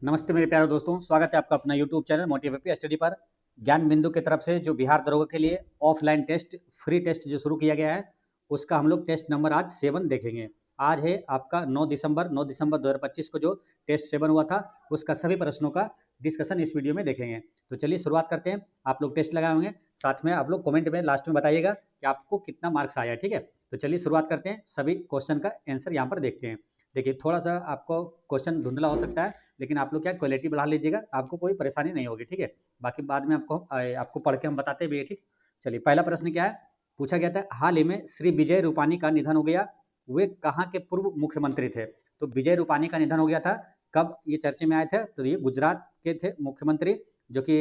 नमस्ते मेरे प्यारे दोस्तों, स्वागत है आपका अपना YouTube channel motive AP study पर। ज्ञान बिंदु की तरफ से जो बिहार दरोगा के लिए ऑफलाइन टेस्ट फ्री टेस्ट जो शुरू किया गया है, उसका हम लोग टेस्ट नंबर आज 7 देखेंगे। आज है आपका 9 दिसंबर 2025 को जो टेस्ट 7 हुआ था, उसका सभी प्रश्नों का डिस्कशन इस वीडियो में देखेंगे। तो चलिए शुरुआत करते हैं। आप लोग टेस्ट लगाए होंगे, साथ में आप लोग कमेंट में लास्ट में बताइएगा कि आपको कितना मार्क्स आया। ठीक है, तो चलिए शुरुआत करते हैं। सभी क्वेश्चन का आंसर यहाँ पर देखते हैं। देखिए, थोड़ा सा आपको क्वेश्चन धुंधला हो सकता है, लेकिन आप लोग क्या क्वालिटी बढ़ा लीजिएगा, आपको कोई परेशानी नहीं होगी। ठीक है, बाकी बाद में आपको पढ़ के हम बताते भी है। ठीक, चलिए पहला प्रश्न क्या है, पूछा गया था हाल ही में श्री विजय रूपानी का निधन हो गया, वे कहाँ के पूर्व मुख्यमंत्री थे। तो विजय रूपानी का निधन हो गया था, कब ये चर्चे में आए थे, तो ये गुजरात के थे मुख्यमंत्री, जो कि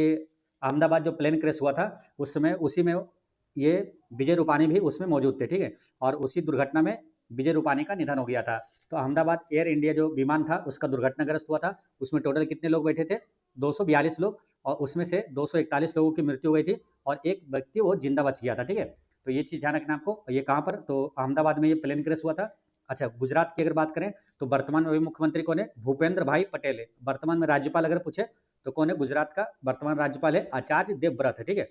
अहमदाबाद जो प्लेन क्रैश हुआ था उस समय उसी में ये विजय रूपानी भी उसमें मौजूद थे। ठीक है, और उसी दुर्घटना में विजय रूपानी का निधन हो गया था। तो अहमदाबाद एयर इंडिया जो विमान था उसका दुर्घटनाग्रस्त हुआ था, उसमें टोटल कितने लोग बैठे थे, 242 लोग, और उसमें से 241 लोगों की मृत्यु हो गई थी और एक व्यक्ति वो जिंदा बच गया था। ठीक है, तो ये चीज़ ध्यान रखना आपको। ये कहाँ पर, तो अहमदाबाद में ये प्लेन क्रैश हुआ था। अच्छा, गुजरात की अगर बात करें तो वर्तमान में मुख्यमंत्री कौन है, भूपेंद्र भाई पटेल है। वर्तमान में राज्यपाल अगर पूछे तो कौन है, गुजरात का वर्तमान राज्यपाल है आचार्य देवव्रत है। ठीक है,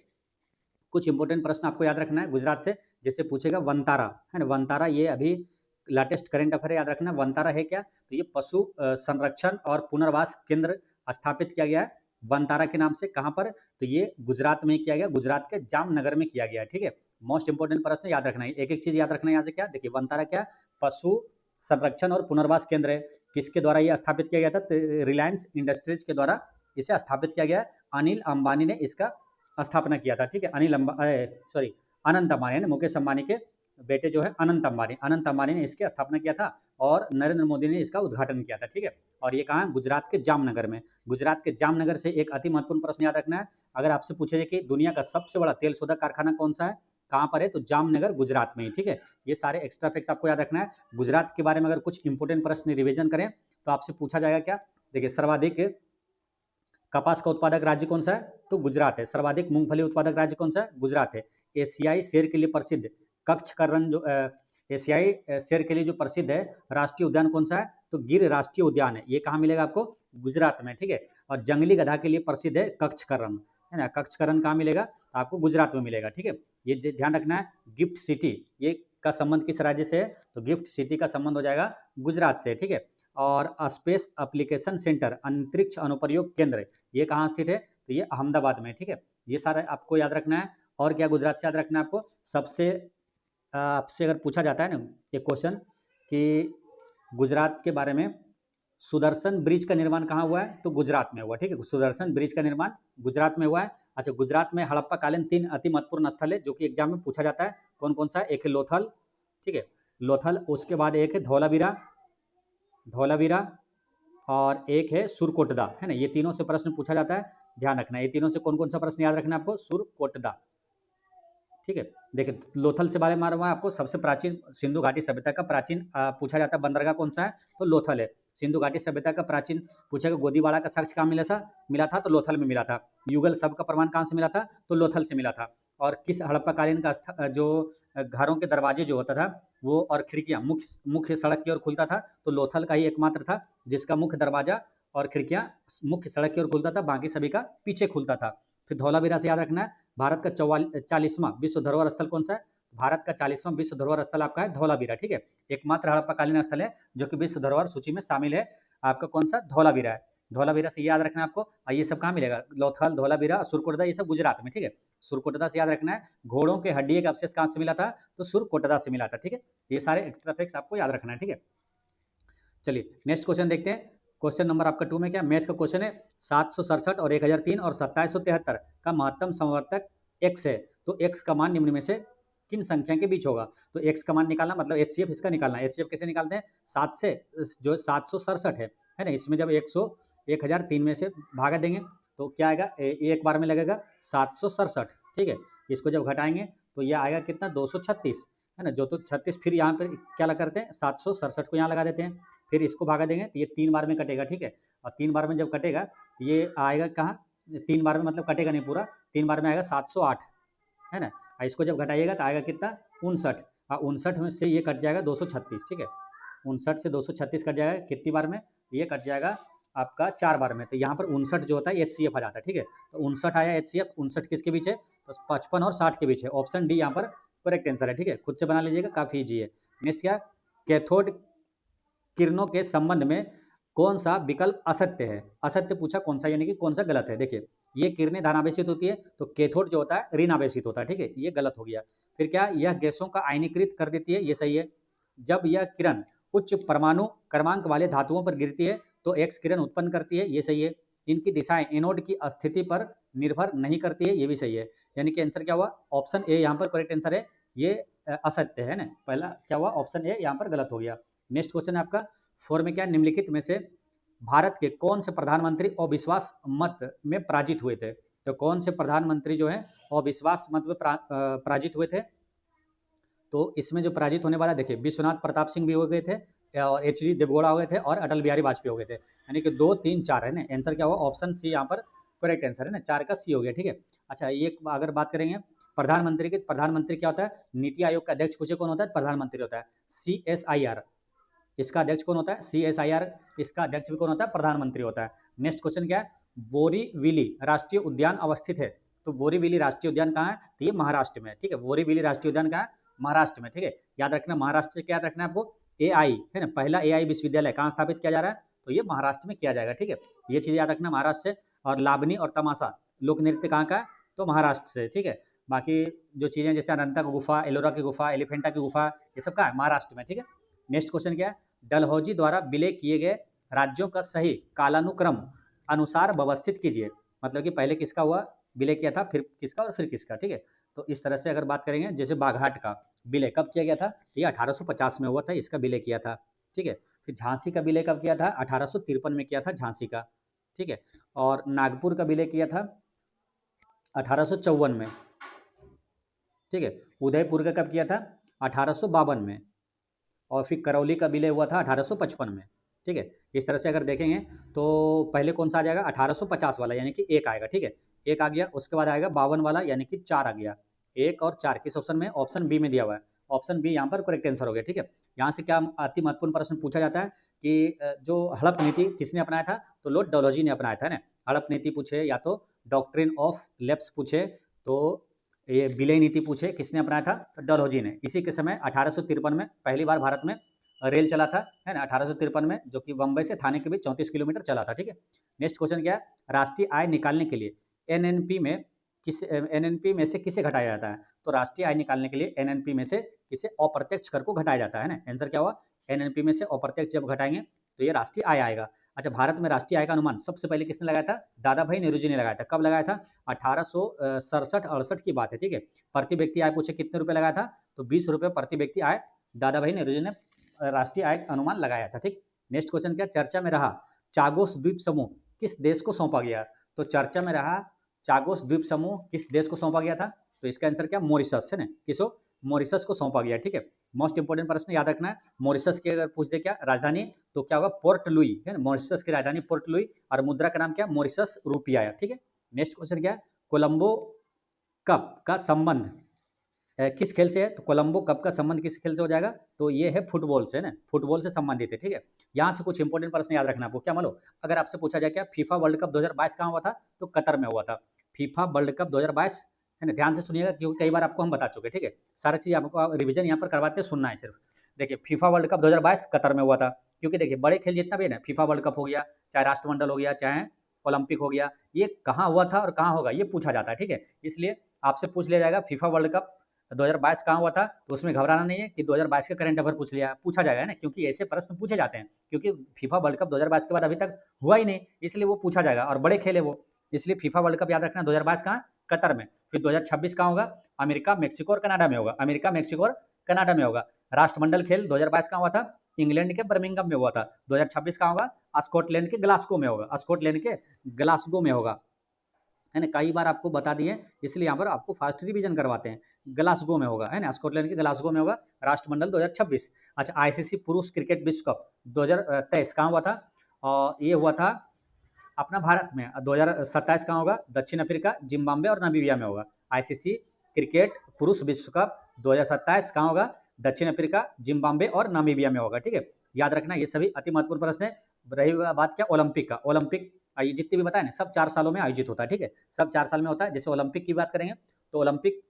कुछ इंपॉर्टेंट प्रश्न आपको याद रखना है गुजरात से, जैसे पूछेगा वनतारा, है ना, वनतारा ये अभी लेटेस्ट करेंट अफेयर याद रखना। वनतारा है क्या, तो ये पशु संरक्षण और पुनर्वास केंद्र स्थापित किया गया है वनतारा के नाम से। कहाँ पर, तो ये गुजरात में किया गया, गुजरात के जामनगर में किया गया है। ठीक है, मोस्ट इंपोर्टेंट प्रश्न याद रखना है, एक एक चीज याद रखना है यहाँ से। क्या देखिए, वनतारा क्या, पशु संरक्षण और पुनर्वास केंद्र है। किसके द्वारा ये स्थापित किया गया था, रिलायंस इंडस्ट्रीज के द्वारा इसे स्थापित किया गया है। अनिल अंबानी ने इसका स्थापना किया था। ठीक है, अनंत अंबानी है ना, मुकेश अंबानी के बेटे जो है अनंत अंबानी ने इसकी स्थापना किया था और नरेंद्र मोदी ने इसका उद्घाटन किया था। ठीक है, और ये कहाँ, गुजरात के जामनगर में। गुजरात के जामनगर से एक अति महत्वपूर्ण प्रश्न याद रखना है, अगर आपसे पूछे जाए कि दुनिया का सबसे बड़ा तेल शोधक कारखाना कौन सा है, कहाँ पर है, तो जामनगर गुजरात में ही। ठीक है, ये सारे एक्स्ट्रा फैक्ट्स आपको याद रखना है। गुजरात के बारे में अगर कुछ इंपोर्टेंट प्रश्न रिविजन करें तो आपसे पूछा जाएगा क्या, देखिए सर्वाधिक कपास का उत्पादक राज्य कौन सा है, तो गुजरात है। सर्वाधिक मूंगफली उत्पादक राज्य कौन सा है, गुजरात है। एशियाई शेर के लिए प्रसिद्ध कच्छ का रण जो एशियाई शेर के लिए जो प्रसिद्ध है राष्ट्रीय उद्यान कौन सा है, तो गिर राष्ट्रीय उद्यान है। ये कहाँ मिलेगा आपको, गुजरात में। ठीक है, और जंगली गधा के लिए प्रसिद्ध है कच्छ का रण, है ना। कच्छ का रण कहाँ मिलेगा, तो आपको गुजरात में मिलेगा। ठीक है, ये ध्यान रखना है। गिफ्ट सिटी ये का संबंध किस राज्य से है, तो गिफ्ट सिटी का संबंध हो जाएगा गुजरात से। ठीक है, और स्पेस एप्लीकेशन सेंटर अंतरिक्ष अनुप्रयोग केंद्र ये कहाँ स्थित है, तो ये अहमदाबाद में। ठीक है, ये सारा आपको याद रखना है। और क्या गुजरात से याद रखना है आपको, सबसे आपसे अगर पूछा जाता है ना एक क्वेश्चन कि गुजरात के बारे में, सुदर्शन ब्रिज का निर्माण कहाँ हुआ है, तो गुजरात में हुआ। ठीक है, सुदर्शन ब्रिज का निर्माण गुजरात में हुआ है। अच्छा, गुजरात में हड़प्पा कालीन 3 अति महत्वपूर्ण स्थल है जो कि एग्जाम में पूछा जाता है, कौन कौन सा है, एक है लोथल, ठीक है, लोथल, उसके बाद एक है धौलावीरा, धौलावीरा, और एक है सुरकोटदा, है ना। ये तीनों से प्रश्न पूछा जाता है, ध्यान रखना। ये तीनों से कौन कौन सा प्रश्न याद रखना है आपको, सुरकोटदा। ठीक है, देखिए लोथल से बारे में मालूम है आपको, सबसे प्राचीन सिंधु घाटी सभ्यता का प्राचीन पूछा जाता है बंदरगाह कौन सा है, तो लोथल है। सिंधु घाटी सभ्यता का प्राचीन पूछेगा, गोदीवाड़ा का साक्ष्य कहाँ मिला था, तो लोथल में मिला था। युगल शब्द का प्रमाण कहाँ से मिला था, तो लोथल से मिला था। और किस हड़प्पा कालीन का जो घरों के दरवाजे जो होता था वो और खिड़कियां मुख्य मुख्य सड़क की ओर खुलता था, तो लोथल का ही एकमात्र था जिसका मुख्य दरवाजा और खिड़कियां मुख्य सड़क की ओर खुलता था, बाकी सभी का पीछे खुलता था। फिर धौलावीरा से याद रखना है, भारत का 40वां विश्व धरोहर स्थल कौन सा है, भारत का 40वां विश्व धरोहर स्थल आपका है धौलावीरा। ठीक है, एकमात्र हड़प्पाकालीन स्थल है जो कि विश्व धरोहर सूची में शामिल है, आपका कौन सा, धौलावीरा है। धौलावीरा से याद रखना है आपको। और ये सब कहाँ मिलेगा, लोथल, धौलावीरा, सुरकोटदा, ये सब गुजरात में। ठीक है, सुरकोटदा से याद रखना है, घोड़ों के हड्डी का अवशेष कहाँ से मिला था, तो सुरकोटदा से मिला था। ठीक है, ये सारे एक्स्ट्रा फैक्ट्स आपको याद रखना है। ठीक है, चलिए नेक्स्ट क्वेश्चन देखते हैं। क्वेश्चन नंबर आपका 2 में क्या, मैथ का क्वेश्चन है, 767 और 1003 और 2773 का महत्तम समवर्तक x है, तो x का मान निम्न में से किन संख्या के बीच होगा। तो x का मान निकालना मतलब HCF इसका निकालना है। HCF कैसे निकालते हैं, 7 से जो 767 है ना, इसमें जब 1003 में से भागा देंगे तो क्या आएगा, एक बार में लगेगा 767। ठीक है, इसको जब घटाएंगे तो ये आएगा कितना, 236, है ना। जो तो 36, फिर यहाँ पर क्या लगा करते हैं, 767 को यहाँ लगा देते हैं, फिर इसको भागा देंगे तो ये 3 बार में कटेगा। ठीक है, और 3 बार में जब कटेगा तो ये आएगा कहाँ, 3 बार में मतलब कटेगा नहीं पूरा, 3 बार में आएगा 708, है ना। और इसको जब घटाइएगा तो आएगा कितना, 59, और 59 में से ये कट जाएगा 236। ठीक है, 59 से 236 कट जाएगा कितनी बार में, ये कट जाएगा आपका 4 बार में, तो यहाँ पर 59 जो होता है HCF आ जाता है, ठीक है। तो 59 आया HCF, 59 किसके बीच है, तो 55 और 60 के बीच है। ऑप्शन डी यहाँ पर करेक्ट आंसर है, ठीक है। खुद से बना लीजिएगा, काफ़ी ईजी है। नेक्स्ट क्या, कैथोड किरणों के संबंध में कौन सा विकल्प असत्य है। असत्य पूछा कौन सा, यानी कि कौन सा गलत है। देखिए, ये किरणें धनावेशित होती है, तो कैथोड जो होता है ऋणावेशित होता है, ठीक है, ये गलत हो गया। फिर क्या, यह गैसों का आयनीकृत कर देती है, ये सही है। जब यह किरण उच्च परमाणु क्रमांक वाले धातुओं पर गिरती है तो एक्स किरण उत्पन्न करती है, ये सही है। इनकी दिशाएं एनोड की स्थिति पर निर्भर नहीं करती है, ये भी सही है। यानी कि आंसर क्या हुआ, ऑप्शन ए यहाँ पर करेक्ट आंसर है। ये असत्य है ना, पहला क्या हुआ, ऑप्शन ए यहाँ पर गलत हो गया। नेक्स्ट क्वेश्चन है आपका, फोर में क्या, निम्नलिखित में से भारत के कौन से प्रधानमंत्री अविश्वास मत में पराजित हुए थे। तो कौन से प्रधानमंत्री जो है अविश्वास मत में पराजित हुए थे। तो इसमें जो पराजित होने वाला, देखिए, विश्वनाथ प्रताप सिंह भी हो गए थे, और HG देवगौड़ा हो गए थे, और अटल बिहारी वाजपेयी हो गए थे। यानी कि 2, 3, 4 है ना, आंसर क्या हुआ, ऑप्शन सी यहाँ पर करेक्ट आंसर है ना, 4 का सी हो गया, ठीक है। अच्छा, ये अगर बात करेंगे प्रधानमंत्री की, प्रधानमंत्री क्या होता है, नीति आयोग का अध्यक्ष पूछे कौन होता है, प्रधानमंत्री होता है। CSIR, इसका अध्यक्ष कौन होता है, CSIR, इसका अध्यक्ष भी कौन होता है, प्रधानमंत्री होता है। नेक्स्ट क्वेश्चन क्या है, बोरीविली राष्ट्रीय उद्यान अवस्थित है। तो बोरीविली राष्ट्रीय उद्यान कहाँ है, तो ये महाराष्ट्र में है, ठीक है। बोरीविली राष्ट्रीय उद्यान कहाँ है, महाराष्ट्र में, ठीक है। याद रखना, महाराष्ट्र से क्या याद रखना है आपको, AI है ना, पहला AI विश्वविद्यालय कहाँ स्थापित किया जा रहा है, तो ये महाराष्ट्र में किया जाएगा, ठीक है। ये चीज़ याद रखना, महाराष्ट्र से। और लावनी और तमाशा लोक नृत्य कहाँ का है, तो महाराष्ट्र से, ठीक है। बाकी जो चीज़ें जैसे अनंता की गुफा, एलोरा की गुफा, एलिफेंटा की गुफा, ये सब कहाँ है, महाराष्ट्र में, ठीक है। नेक्स्ट क्वेश्चन क्या है, डलहौजी द्वारा विलय किए गए राज्यों का सही कालानुक्रम अनुसार व्यवस्थित कीजिए। मतलब कि पहले किसका हुआ विलय किया था, फिर किसका, और फिर किसका, ठीक है। तो इस तरह से अगर बात करेंगे, जैसे बाघाट का विलय कब किया गया था, तो ये 1850 में हुआ था, इसका विलय किया था, ठीक है। फिर झांसी का विलय कब किया था, 1853 में किया था झांसी का, ठीक है। और नागपुर का विलय किया था 1854 में, ठीक है। उदयपुर का कब किया था, 1852 में। और फिर करौली का विलय हुआ था 1855 में, ठीक है। इस तरह से अगर देखेंगे तो पहले कौन सा आ जाएगा, 1850 वाला, यानी कि 1 आएगा, ठीक है। 1 आ गया, उसके बाद आएगा 52 वाला, यानी कि 4 आ गया। 1 और 4 किस ऑप्शन में, ऑप्शन बी में दिया हुआ है। ऑप्शन बी यहाँ पर करेक्ट आंसर हो गया, ठीक है। यहाँ से क्या अति महत्वपूर्ण प्रश्न पूछा जाता है कि जो हड़प नीति किसने अपनाया था, तो लॉर्ड डलहौजी ने अपनाया था ना। हड़प नीति पूछे, या तो डॉक्ट्रिन ऑफ लैप्स पूछे, तो ये विलय नीति पूछे किसने अपनाया था, तो डलहौजी ने। इसी के समय 1853 में पहली बार भारत में रेल चला था, है ना, 1853 में, जो कि बम्बई से थाने के बीच 34 किलोमीटर चला था, ठीक है। नेक्स्ट क्वेश्चन क्या है, राष्ट्रीय आय निकालने के लिए एनएनपी में से किसे घटाया जाता है। तो राष्ट्रीय आय निकालने के लिए एनएनपी में से किसे अप्रत्यक्ष कर को घटाया जाता है ना। आंसर क्या हुआ, एनएनपी में से अप्रत्यक्ष जब घटाएंगे तो ये राष्ट्रीय आय आएगा। अच्छा, भारत में राष्ट्रीय आय का अनुमान सबसे पहले किसने लगाया था, दादा भाई नेहरू जी ने लगाया था। कब लगाया था, 1867-68 की बात है, ठीक है। प्रति व्यक्ति आय पूछे कितने रुपए लगाया था, तो 20 रुपए प्रति व्यक्ति आय दादा भाई नेहरू जी ने राष्ट्रीय आय अनुमान लगाया था, ठीक। नेक्स्ट क्वेश्चन क्या, चर्चा में रहा चागोस द्वीप समूह किस देश को सौंपा गया। तो चर्चा में रहा चागोस द्वीप समूह किस देश को सौंपा गया था, तो इसका आंसर क्या, मॉरिशस है ना, किसो, मॉरिशस को सौंपा गया, ठीक है। मोस्ट इंपोर्टेंट प्रश्न याद रखना है, मॉरिशस की अगर पूछ दे क्या राजधानी, तो क्या होगा, पोर्ट लुई है ना, मॉरिशस की राजधानी पोर्ट लुई, और मुद्रा का नाम क्या, मॉरिशस रुपया है, ठीक है। नेक्स्ट क्वेश्चन क्या है, कोलंबो कप का संबंध किस खेल से है, तो कोलंबो कप का संबंध किस खेल से हो जाएगा, तो ये है फुटबॉल से, ना, फुटबॉल से संबंधित है, ठीक है। यहाँ से कुछ इंपोर्टेंट प्रश्न याद रखना आपको, क्या मानो, अगर आपसे पूछा जाए क्या फीफा वर्ल्ड कप 2022 कहाँ हुआ था, तो कतर में हुआ था। फीफा वर्ल्ड कप 2022, है ना, ध्यान से सुनिएगा क्योंकि कई बार आपको हम बता चुके, ठीक है। सारी चीज़ आपको रिविजन यहाँ पर करवाते हैं, सुनना है सिर्फ। देखिए, फीफा वर्ल्ड कप 2022 कतर में हुआ था, क्योंकि देखिए बड़े खेल जितना भी है ना, फीफा वर्ल्ड कप हो गया, चाहे राष्ट्रमंडल हो गया, चाहे ओलंपिक हो गया, ये कहाँ हुआ था और कहाँ होगा, ये पूछा जाता है, ठीक है। इसलिए आपसे पूछ लिया जाएगा फीफा वर्ल्ड कप 2022 कहाँ हुआ था, तो उसमें घबराना नहीं है कि 2022 के करंट अफेयर पूछा जाएगा ना, क्योंकि ऐसे प्रश्न पूछे जाते हैं, क्योंकि फीफा वर्ल्ड कप 2022 के बाद अभी तक हुआ ही नहीं, इसलिए वो पूछा जाएगा, और बड़े खेल है वो, इसलिए फीफा वर्ल्ड कप याद रखना 2022 कहाँ, कतर में। फिर 2026 कहाँ होगा, अमेरिका, मेक्सिको और कनाडा में होगा, अमेरिका, मेक्सिको और कनाडा में होगा। राष्ट्रमंडल खेल 2022 कहाँ हुआ था, इंग्लैंड के बर्मिंघम में हुआ था। 2026 कहाँ होगा, स्कॉटलैंड के ग्लासगो में होगा, स्कॉटलैंड के ग्लासगो में होगा, है ना। कई बार आपको बता दिए, इसलिए यहाँ पर आपको फास्ट रिवीजन करवाते हैं। ग्लासगो में होगा, है ना, स्कॉटलैंड के ग्लासगो में होगा, राष्ट्रमंडल 2026। अच्छा, आईसीसी पुरुष क्रिकेट विश्व कप 2023 कहाँ हुआ था, और ये हुआ था अपना भारत में। 2027 कहाँ होगा, दक्षिण अफ्रीका, जिम्बाब्वे और नामीबिया में होगा। आईसीसी क्रिकेट पुरुष विश्व कप 2027 कहाँ होगा, दक्षिण अफ्रीका, जिम्बाब्वे और नामीबिया में होगा, ठीक है। याद रखना, ये सभी अति महत्वपूर्ण प्रश्न है। रही बात क्या ओलंपिक का, ओलंपिक ये जितने भी बताए ना सब 4 सालों में आयोजित होता है, ठीक है? सब 4 साल में होता है। जैसे ओलंपिक की बात करेंगे तो ओलंपिक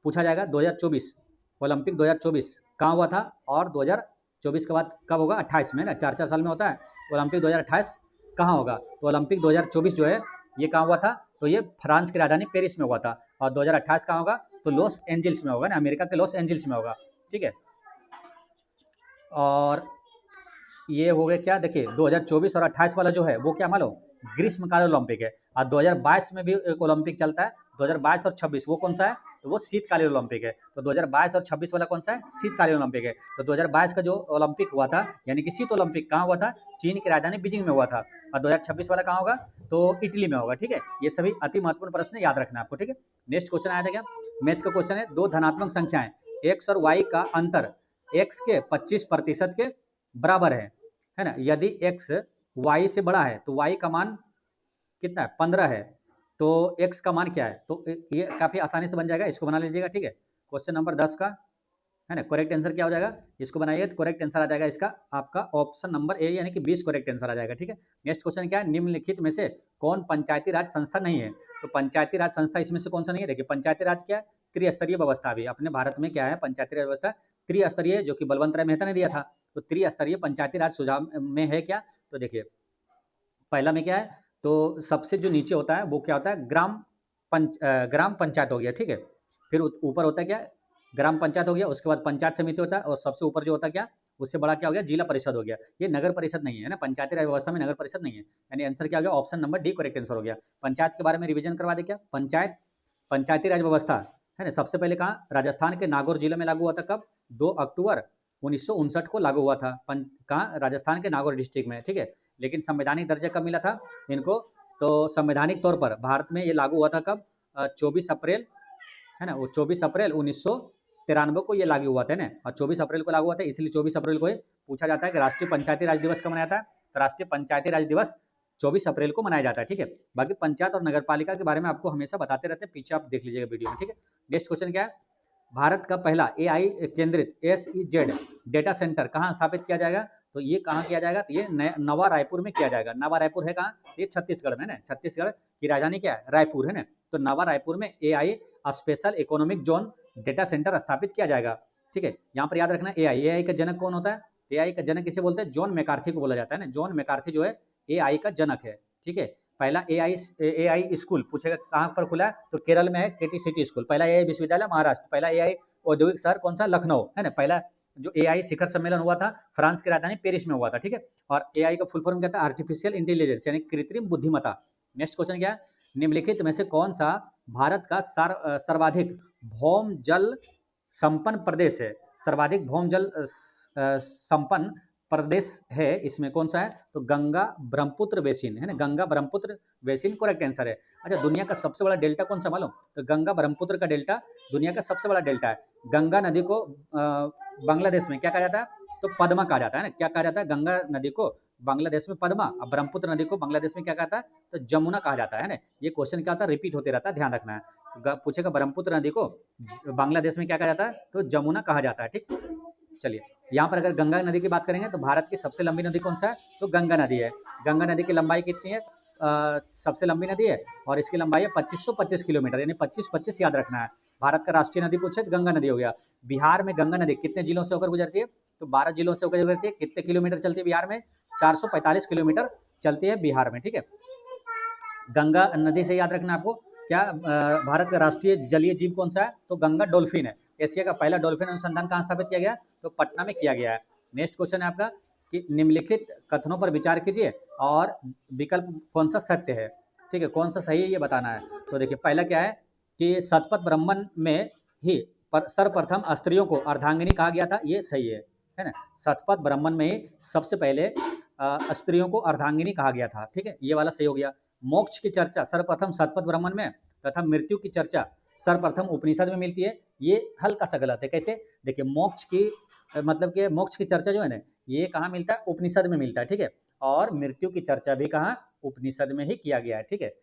पूछा जाएगा 2024 ओलंपिक 2024 कहाँ हुआ था, और 2024 के बाद कब होगा, 28 में ना, 4-4 साल में होता है। ओलंपिक 2028 कहाँ होगा, तो ओलंपिक 2024 जो है ये कहाँ हुआ था, तो ये फ्रांस की राजधानी पेरिस में हुआ था। और 2028 कहाँ होगा, तो लॉस एंजल्स में होगा ना, अमेरिका के लॉस एंजल्स में होगा, ठीक है। और ये हो गया क्या, देखिए 2024 और 28 वाला जो है वो क्या मालूम, ग्रीष्मकालीन ओलंपिक है। और 2022 में भी एक ओलंपिक चलता है, 2022 और 26 वो कौन सा है, तो वो शीतकालीन ओलंपिक है। तो 2022 और 26 वाला कौन सा है, शीतकालीन ओलंपिक है। तो 2022 का जो ओलंपिक हुआ था यानी कि शीत ओलंपिक कहाँ हुआ था, चीन की राजधानी बीजिंग में हुआ था। और 2026 वाला कहाँ होगा, तो इटली में होगा, ठीक है। ये सभी अति महत्वपूर्ण प्रश्न याद रखना है आपको, ठीक है। नेक्स्ट क्वेश्चन आया था क्या, मैथ का क्वेश्चन है, दो धनात्मक संख्याएं एक्स और वाई का अंतर एक्स के 25% के बराबर है ना। यदि x y से बड़ा है तो y का मान कितना है, 15 है। तो x का मान क्या है, तो ये काफी आसानी से बन जाएगा, इसको बना लीजिएगा, ठीक है। क्वेश्चन नंबर 10 का है ना, करेक्ट आंसर क्या हो जाएगा, इसको बनाइए तो करेक्ट आंसर आ जाएगा इसका आपका ऑप्शन नंबर ए यानी कि 20 करेक्ट आंसर आ जाएगा, ठीक है। नेक्स्ट क्वेश्चन क्या है, निम्नलिखित में से कौन पंचायती राज संस्था नहीं है, तो पंचायती राज संस्था इसमें से कौन सा नहीं है, देखिए पंचायती राज क्या है, त्रिस्तरीय व्यवस्था भी अपने भारत में क्या है, पंचायती राज व्यवस्था त्रिस्तरीय, जो कि बलवंत राय मेहता ने दिया था। तो त्रिस्तरीय पंचायती राज सुझाव में है क्या, तो देखिए पहला में क्या है, तो सबसे जो नीचे होता है वो क्या होता है, ग्राम पंचायत हो गया, ठीक है। फिर ऊपर होता है क्या, ग्राम पंचायत हो गया, उसके बाद पंचायत समिति होता है, और सबसे ऊपर जो होता है क्या, उससे बड़ा क्या हो गया, जिला परिषद हो गया। ये नगर परिषद नहीं है ना, पंचायती राज व्यवस्था में नगर परिषद नहीं है, यानी आंसर क्या हो गया, option number D correct answer हो गया। पंचायत के बारे में रिवीजन करवा दे क्या, पंचायती राज व्यवस्था है ना, सबसे पहले कहाँ, राजस्थान के नागौर जिले में लागू हुआ था, कब, 2 अक्टूबर 1959 को लागू हुआ था, कहाँ, राजस्थान के नागौर डिस्ट्रिक्ट में, ठीक है। लेकिन संवैधानिक दर्जा कब मिला था इनको, तो संवैधानिक तौर पर भारत में ये लागू हुआ था कब, 24 अप्रैल है ना, वो 24 अप्रैल 1993 को ये लागू हुआ था ना, और 24 अप्रैल को लागू हुआ था, इसलिए 24 अप्रैल को पूछा जाता है कि राष्ट्रीय पंचायती राज दिवस कब मनाया जाता है, तो राष्ट्रीय पंचायती राज दिवस 24 अप्रैल को मनाया जाता है, ठीक है। बाकी पंचायत और नगर पालिका के बारे में आपको हमेशा बताते रहते हैं, पीछे आप देख लीजिएगा वीडियो में, ठीक है। नेक्स्ट क्वेश्चन क्या है, भारत का पहला एआई केंद्रित SEZ डेटा सेंटर कहाँ स्थापित किया जाएगा, तो ये कहाँ किया जाएगा, तो ये नवा रायपुर में किया जाएगा। नवा रायपुर है कहाँ, ये छत्तीसगढ़ में, ना छत्तीसगढ़ की राजधानी क्या है, रायपुर है ना। तो नवा रायपुर में AI special economic zone data centre स्थापित किया जाएगा, ठीक है। यहाँ पर याद रखना AI का जनक कौन होता है, AI का जनक किसे बोलते हैं, जॉन मैकार्थी को बोला जाता है ना, जॉन मैकार्थी जो है AI का जनक है, ठीक है। पहला AI स्कूल पूछेगा कहाँ पर खुला है, तो केरल में है KT सिटी स्कूल। पहला AI विश्वविद्यालय महाराष्ट्र, पहला AI औद्योगिक शहर कौन सा, लखनऊ है ना। पहला जो AI शिखर सम्मेलन हुआ था फ्रांस की राजधानी पेरिस में हुआ था, ठीक है। और AI का फुल फॉर्म क्या था, आर्टिफिशियल इंटेलिजेंस यानी कृत्रिम बुद्धिमत्ता। नेक्स्ट क्वेश्चन क्या है, निम्नलिखित में से कौन सा भारत का सर्वाधिक भौम जल संपन्न प्रदेश है, सर्वाधिक भौम जल संपन्न प्रदेश है, इसमें कौन सा है, तो गंगा ब्रह्मपुत्र बेसिन है ना, Ganga Brahmaputra basin correct answer है। अच्छा, दुनिया का सबसे बड़ा डेल्टा कौन सा मालूम, तो गंगा ब्रह्मपुत्र का डेल्टा दुनिया का सबसे बड़ा डेल्टा है। गंगा नदी को बांग्लादेश में क्या कहा जाता है, तो पद्मा कहा जाता है ना, क्या कहा जाता है, गंगा नदी को बांग्लादेश में पद्मा, और ब्रह्मपुत्र नदी को बांग्लादेश में क्या कहता है, तो जमुना कहा जाता है ना। ये क्वेश्चन क्या होता है, रिपीट होते रहता है, ध्यान रखना है। तो पूछेगा ब्रह्मपुत्र नदी को बांग्लादेश में क्या कहा जाता है, तो जमुना कहा जाता है, ठीक। चलिए, यहाँ पर अगर गंगा नदी की बात करेंगे तो भारत की सबसे लंबी नदी कौन सा है, तो गंगा नदी है। गंगा नदी की लंबाई कितनी है, सबसे लंबी नदी है, और इसकी लंबाई है 2525 किलोमीटर, यानी 25-25 याद रखना है। भारत का राष्ट्रीय नदी पूछे तो गंगा नदी हो गया। बिहार में गंगा नदी कितने जिलों से होकर गुजरती है, तो 12 जिलों से होकर गुजरती है। कितने किलोमीटर चलती है बिहार में, 445 किलोमीटर चलती है बिहार में, ठीक है। गंगा नदी से याद रखना आपको क्या, भारत का राष्ट्रीय जलीय जीव कौन सा है, तो गंगा डॉल्फिन है। एशिया का पहला डॉल्फिन अनुसंधान कहाँ स्थापित किया गया, तो पटना में किया गया है। नेक्स्ट क्वेश्चन है आपका कि निम्नलिखित कथनों पर विचार कीजिए और विकल्प कौन सा सत्य है, ठीक है, कौन सा सही है ये बताना है। तो देखिए पहला क्या है कि शतपथ ब्राह्मण में ही सर्वप्रथम स्त्रियों को अर्धांगिनी कहा गया था, ये सही है ना। शतपथ ब्राह्मण में ही सबसे पहले स्त्रियों को अर्धांगिनी कहा गया था, ठीक है, ये वाला सही हो गया। मोक्ष की चर्चा सर्वप्रथम शतपथ ब्राह्मण में तथा मृत्यु की चर्चा सर्वप्रथम उपनिषद में मिलती है, ये हल्का सा गलत है। कैसे, देखिए मोक्ष की मतलब कि मोक्ष की चर्चा जो है ना, ये कहाँ मिलता है, उपनिषद में मिलता है, ठीक है। और मृत्यु की चर्चा भी कहाँ, उपनिषद में ही किया गया है, ठीक है।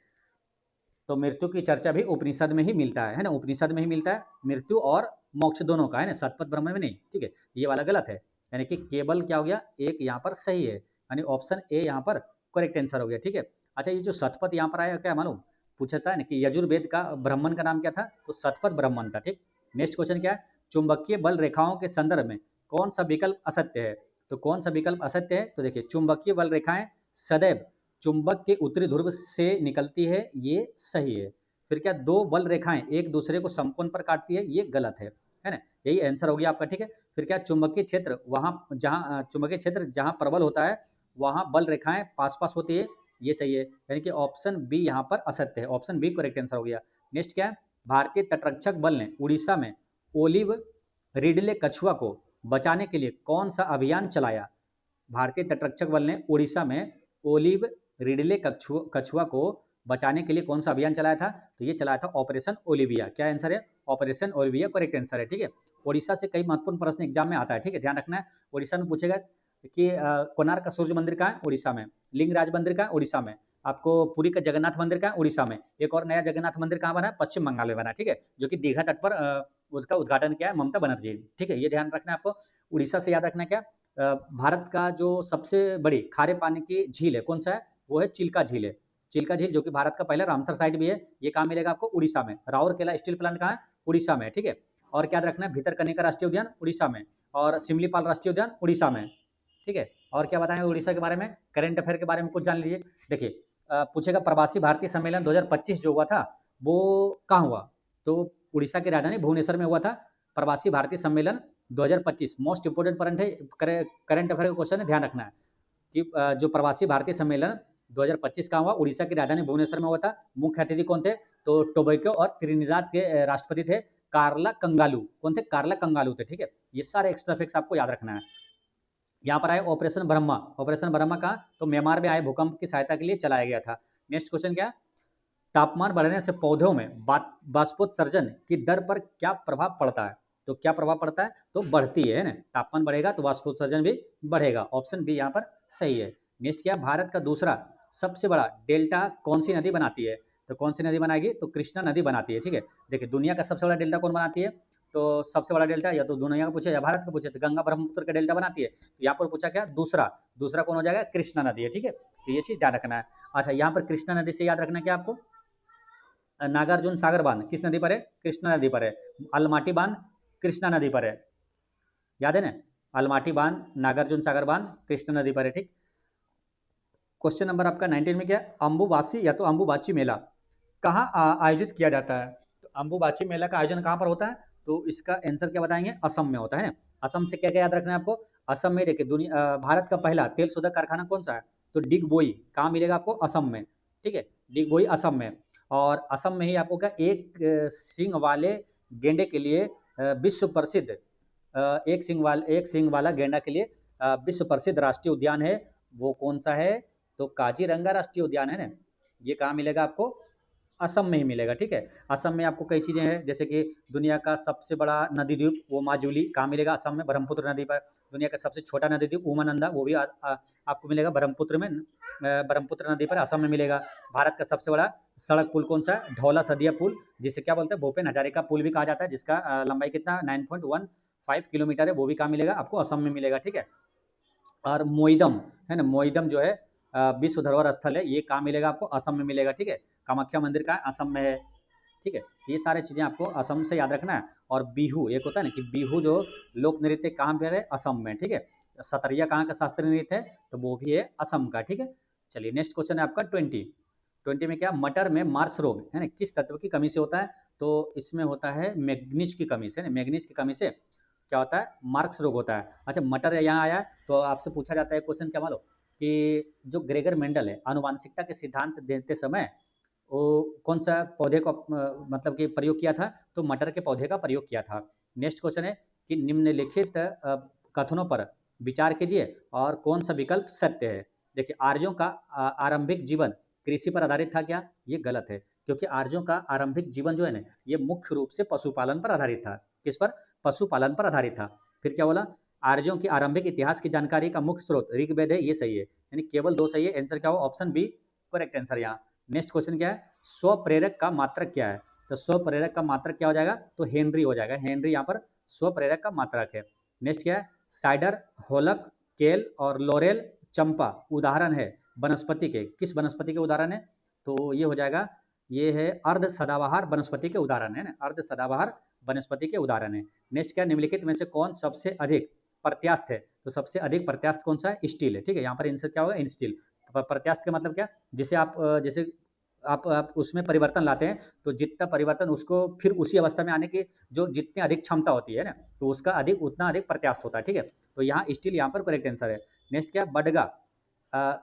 तो मृत्यु की चर्चा भी उपनिषद में ही मिलता है ना, उपनिषद में ही मिलता है मृत्यु और मोक्ष दोनों का, है ना, शतपथ ब्राह्मण में नहीं, ठीक है। ये वाला गलत है, यानी कि केवल क्या हो गया, एक यहाँ पर सही है यानी ऑप्शन ए यहाँ पर करेक्ट आंसर हो गया। ठीक है, अच्छा ये जो शतपथ यहाँ पर आया क्या मालूम, पूछा था ना कि यजुर्वेद का ब्राह्मण का नाम क्या था, तो शतपथ ब्राह्मण था। ठीक, नेक्स्ट क्वेश्चन क्या है, चुंबकीय बल रेखाओं के संदर्भ में कौन सा विकल्प असत्य है, तो कौन सा विकल्प असत्य है, तो देखिए चुंबकीय बल रेखाएं सदैव चुंबक के उत्तरी ध्रुव से निकलती है, ये सही है। फिर क्या, दो बल रेखाएं एक दूसरे को समकोण पर काटती है, ये गलत है ना, यही आंसर हो गया आपका। ठीक है, फिर क्या, चुंबकीय क्षेत्र वहां जहां चुंबकीय क्षेत्र जहां प्रबल होता है वहां बल रेखाएं पास पास होती है, ये सही है, यानी कि ऑप्शन बी यहाँ पर असत्य है, ऑप्शन बी करेक्ट आंसर हो गया। नेक्स्ट क्या है, भारतीय तटरक्षक बल ने उड़ीसा में ओलिव रिडले कछुआ को बचाने के लिए कौन सा अभियान चलाया, भारतीय तटरक्षक बल ने उड़ीसा में ओलिव रिडले कछुआ को बचाने के लिए कौन सा अभियान चलाया था, तो ये चलाया था ऑपरेशन ओलिविया। क्या आंसर है, ऑपरेशन ओलिविया करेक्ट आंसर है। ठीक है, उड़ीसा से कई महत्वपूर्ण प्रश्न एग्जाम में आता है, ठीक है, ध्यान रखना है। उड़ीसा में पूछेगा कि कोणार्क का सूर्य मंदिर कहाँ है, उड़ीसा में। लिंगराज मंदिर कहाँ है, उड़ीसा में। आपको पुरी का जगन्नाथ मंदिर कहाँ है, उड़ीसा में। एक और नया जगन्नाथ मंदिर कहाँ बना है, पश्चिम बंगाल में बना, ठीक है, जो कि दीघा तट पर उसका उद्घाटन किया है ममता बनर्जी। ठीक है, ये ध्यान रखना है आपको। उड़ीसा से याद रखना क्या, भारत का जो सबसे बड़ी खारे पानी की झील है कौन सा है, वो है चिल्का झील है। चिल्का झील जो कि भारत का पहला रामसर साइट भी है, ये कहाँ मिलेगा आपको, उड़ीसा में। राउरकेला स्टील प्लांट कहाँ है, उड़ीसा में। ठीक है, और क्या रखना है, भितरकनिका राष्ट्रीय उद्यान उड़ीसा में, और सिमलीपाल राष्ट्रीय उद्यान उड़ीसा में। ठीक है, और क्या बताएंगे उड़ीसा के बारे में, करेंट अफेयर के बारे में कुछ जान लीजिए। देखिए पूछेगा प्रवासी भारतीय सम्मेलन 2025 जो हुआ था वो कहाँ हुआ, तो उड़ीसा की राजधानी भुवनेश्वर में हुआ था प्रवासी भारतीय सम्मेलन 2025। मोस्ट इंपोर्टेंट करंट है, करंट अफेयर का क्वेश्चन है, ध्यान रखना है कि जो प्रवासी भारतीय सम्मेलन 2025 का हुआ उड़ीसा की राजधानी भुवनेश्वर में हुआ था। मुख्य अतिथि कौन थे, तो टोबैको और त्रिनिदाद के राष्ट्रपति थे कार्ला कंगालू। कौन थे, कार्ला कंगालू थे। ठीक है, ये सारे एक्स्ट्रा फैक्ट्स आपको याद रखना है। यहाँ पर आए ऑपरेशन ब्रह्मा, ऑपरेशन ब्रह्मा का तो म्यांमार में आए भूकंप की सहायता के लिए चलाया गया था। नेक्स्ट क्वेश्चन क्या, तापमान बढ़ने से पौधों में बाष्पोत्सर्जन की दर पर क्या प्रभाव पड़ता है, तो क्या प्रभाव पड़ता है, तो बढ़ती है ना, तापमान बढ़ेगा तो बाष्पोत्सर्जन भी बढ़ेगा, ऑप्शन बी यहाँ पर सही है। नेक्स्ट क्या, भारत का दूसरा सबसे बड़ा डेल्टा कौन सी नदी बनाती है, तो कौन सी नदी बनाएगी, तो कृष्णा नदी बनाती है। ठीक है, देखिए दुनिया का सबसे बड़ा डेल्टा कौन बनाती है, तो सबसे बड़ा डेल्टा या तो दुनिया का पूछे या भारत का पूछे तो गंगा ब्रह्मपुत्र का डेल्टा बनाती है। तो यहाँ पर पूछा क्या, दूसरा दूसरा कौन हो जाएगा, कृष्णा नदी है। ठीक है, तो ये चीज ध्यान रखना है। अच्छा, यहाँ पर कृष्णा नदी से याद रखना क्या आपको, नागार्जुन सागर बांध किस नदी पर है, कृष्णा नदी पर है। अलमाटी बांध कृष्णा नदी पर है, याद है ना, अलमाटी बांध नागार्जुन सागर बांध कृष्णा नदी पर है। ठीक, क्वेश्चन नंबर आपका 19 में क्या, अम्बुबासी या तो अम्बुबाची मेला कहाँ आयोजित किया जाता है, तो अम्बुबाची मेला का आयोजन कहाँ पर होता है, तो इसका आंसर क्या बताएंगे, असम में होता है। असम से क्या क्या याद रखना है आपको, असम में देखिए दुनिया भारत का पहला तेल शोधक कारखाना कौन सा है, तो डिगबोई कहाँ मिलेगा आपको, असम में। ठीक है, डिगबोई असम में। और असम में ही आपको क्या, एक सींग वाले गेंडे के लिए विश्व प्रसिद्ध एक सींग वाला गेंडा के लिए विश्व प्रसिद्ध राष्ट्रीय उद्यान है, वो कौन सा है, तो काजीरंगा राष्ट्रीय उद्यान है ना, ये कहाँ मिलेगा आपको, असम में ही मिलेगा। ठीक है, असम में आपको कई चीज़ें हैं जैसे कि दुनिया का सबसे बड़ा नदी द्वीप वो माजुली कहाँ मिलेगा, असम में ब्रह्मपुत्र नदी पर। दुनिया का सबसे छोटा नदी द्वीप उमानंदा वो भी आपको मिलेगा ब्रह्मपुत्र में, ब्रह्मपुत्र नदी पर असम में मिलेगा। भारत का सबसे बड़ा सड़क पुल कौन सा है, ढौला सदिया पुल, जिसे क्या बोलते हैं, भूपेन हजारिका पुल भी कहा जाता है, जिसका लंबाई कितना 9.15 किलोमीटर है, वो भी कहाँ मिलेगा आपको, असम में मिलेगा। ठीक है, और मोइदम है ना, मोइदम जो है विश्व धरोहर स्थल है, ये कहाँ मिलेगा आपको, असम में मिलेगा। ठीक है, कामाख्या मंदिर का असम में है। ठीक है, ये सारी चीज़ें आपको असम से याद रखना है। और बिहू एक होता है ना कि बिहू जो लोक नृत्य कहाँ पर है, असम में। ठीक है, सतरिया कहाँ का शास्त्रीय नृत्य है, तो वो भी है असम का। ठीक है, चलिए नेक्स्ट क्वेश्चन है आपका 20 में क्या, मटर में मार्स रोग है ना किस तत्व की कमी से होता है, तो इसमें होता है मैग्नीज की कमी से, मैग्नीज की कमी से क्या होता है, मार्क्स रोग होता है। अच्छा, मटर यहाँ आया तो आपसे पूछा जाता है क्वेश्चन क्या मालूम, कि जो ग्रेगर मेंडल है आनुवांशिकता के सिद्धांत देते समय वो कौन सा पौधे को मतलब कि प्रयोग किया था, तो मटर के पौधे का प्रयोग किया था। नेक्स्ट क्वेश्चन है कि निम्नलिखित कथनों पर विचार कीजिए और कौन सा विकल्प सत्य है। देखिए आर्यों का आरंभिक जीवन कृषि पर आधारित था क्या, ये गलत है, क्योंकि आर्यों का आरंभिक जीवन जो है ना ये मुख्य रूप से पशुपालन पर आधारित था। किस पर, पशुपालन पर आधारित था। फिर क्या बोला, आर्यों की आरंभिक इतिहास की जानकारी का मुख्य स्रोत ऋग्वेद है, ये सही है, यानी केवल दो सही है, आंसर क्या हो, ऑप्शन बी करेक्ट आंसर यहाँ। नेक्स्ट क्वेश्चन क्या है, स्वप्रेरक का मात्रक क्या है, तो स्वप्रेरक का मात्रक क्या हो जाएगा, तो हेनरी हो जाएगा, हेनरी यहाँ पर स्वप्रेरक का मात्रक है। नेक्स्ट क्या है, साइडर, होलक, केल और लोरेल चंपा उदाहरण है वनस्पति के, किस वनस्पति के उदाहरण है? तो ये हो जाएगा, ये है अर्ध सदाबहार वनस्पति के उदाहरण है ना, अर्ध सदाबहार वनस्पति के उदाहरण है। नेक्स्ट क्या, निम्नलिखित में से कौन सबसे अधिक प्रत्यास्थ है? तो सबसे अधिक प्रत्यास्थ कौन सा है? स्टील है, ठीक है। यहाँ पर आंसर क्या होगा? स्टील। प्रत्यास्थ का मतलब क्या? जिसे आप जैसे आप उसमें परिवर्तन लाते हैं, तो जितना परिवर्तन उसको फिर उसी अवस्था में आने की जो जितनी अधिक क्षमता होती है ना, तो उसका अधिक उतना अधिक प्रत्यास्थ होता है, ठीक है। तो यहाँ स्टील यहाँ पर करेक्ट आंसर है। नेक्स्ट क्या, बडगा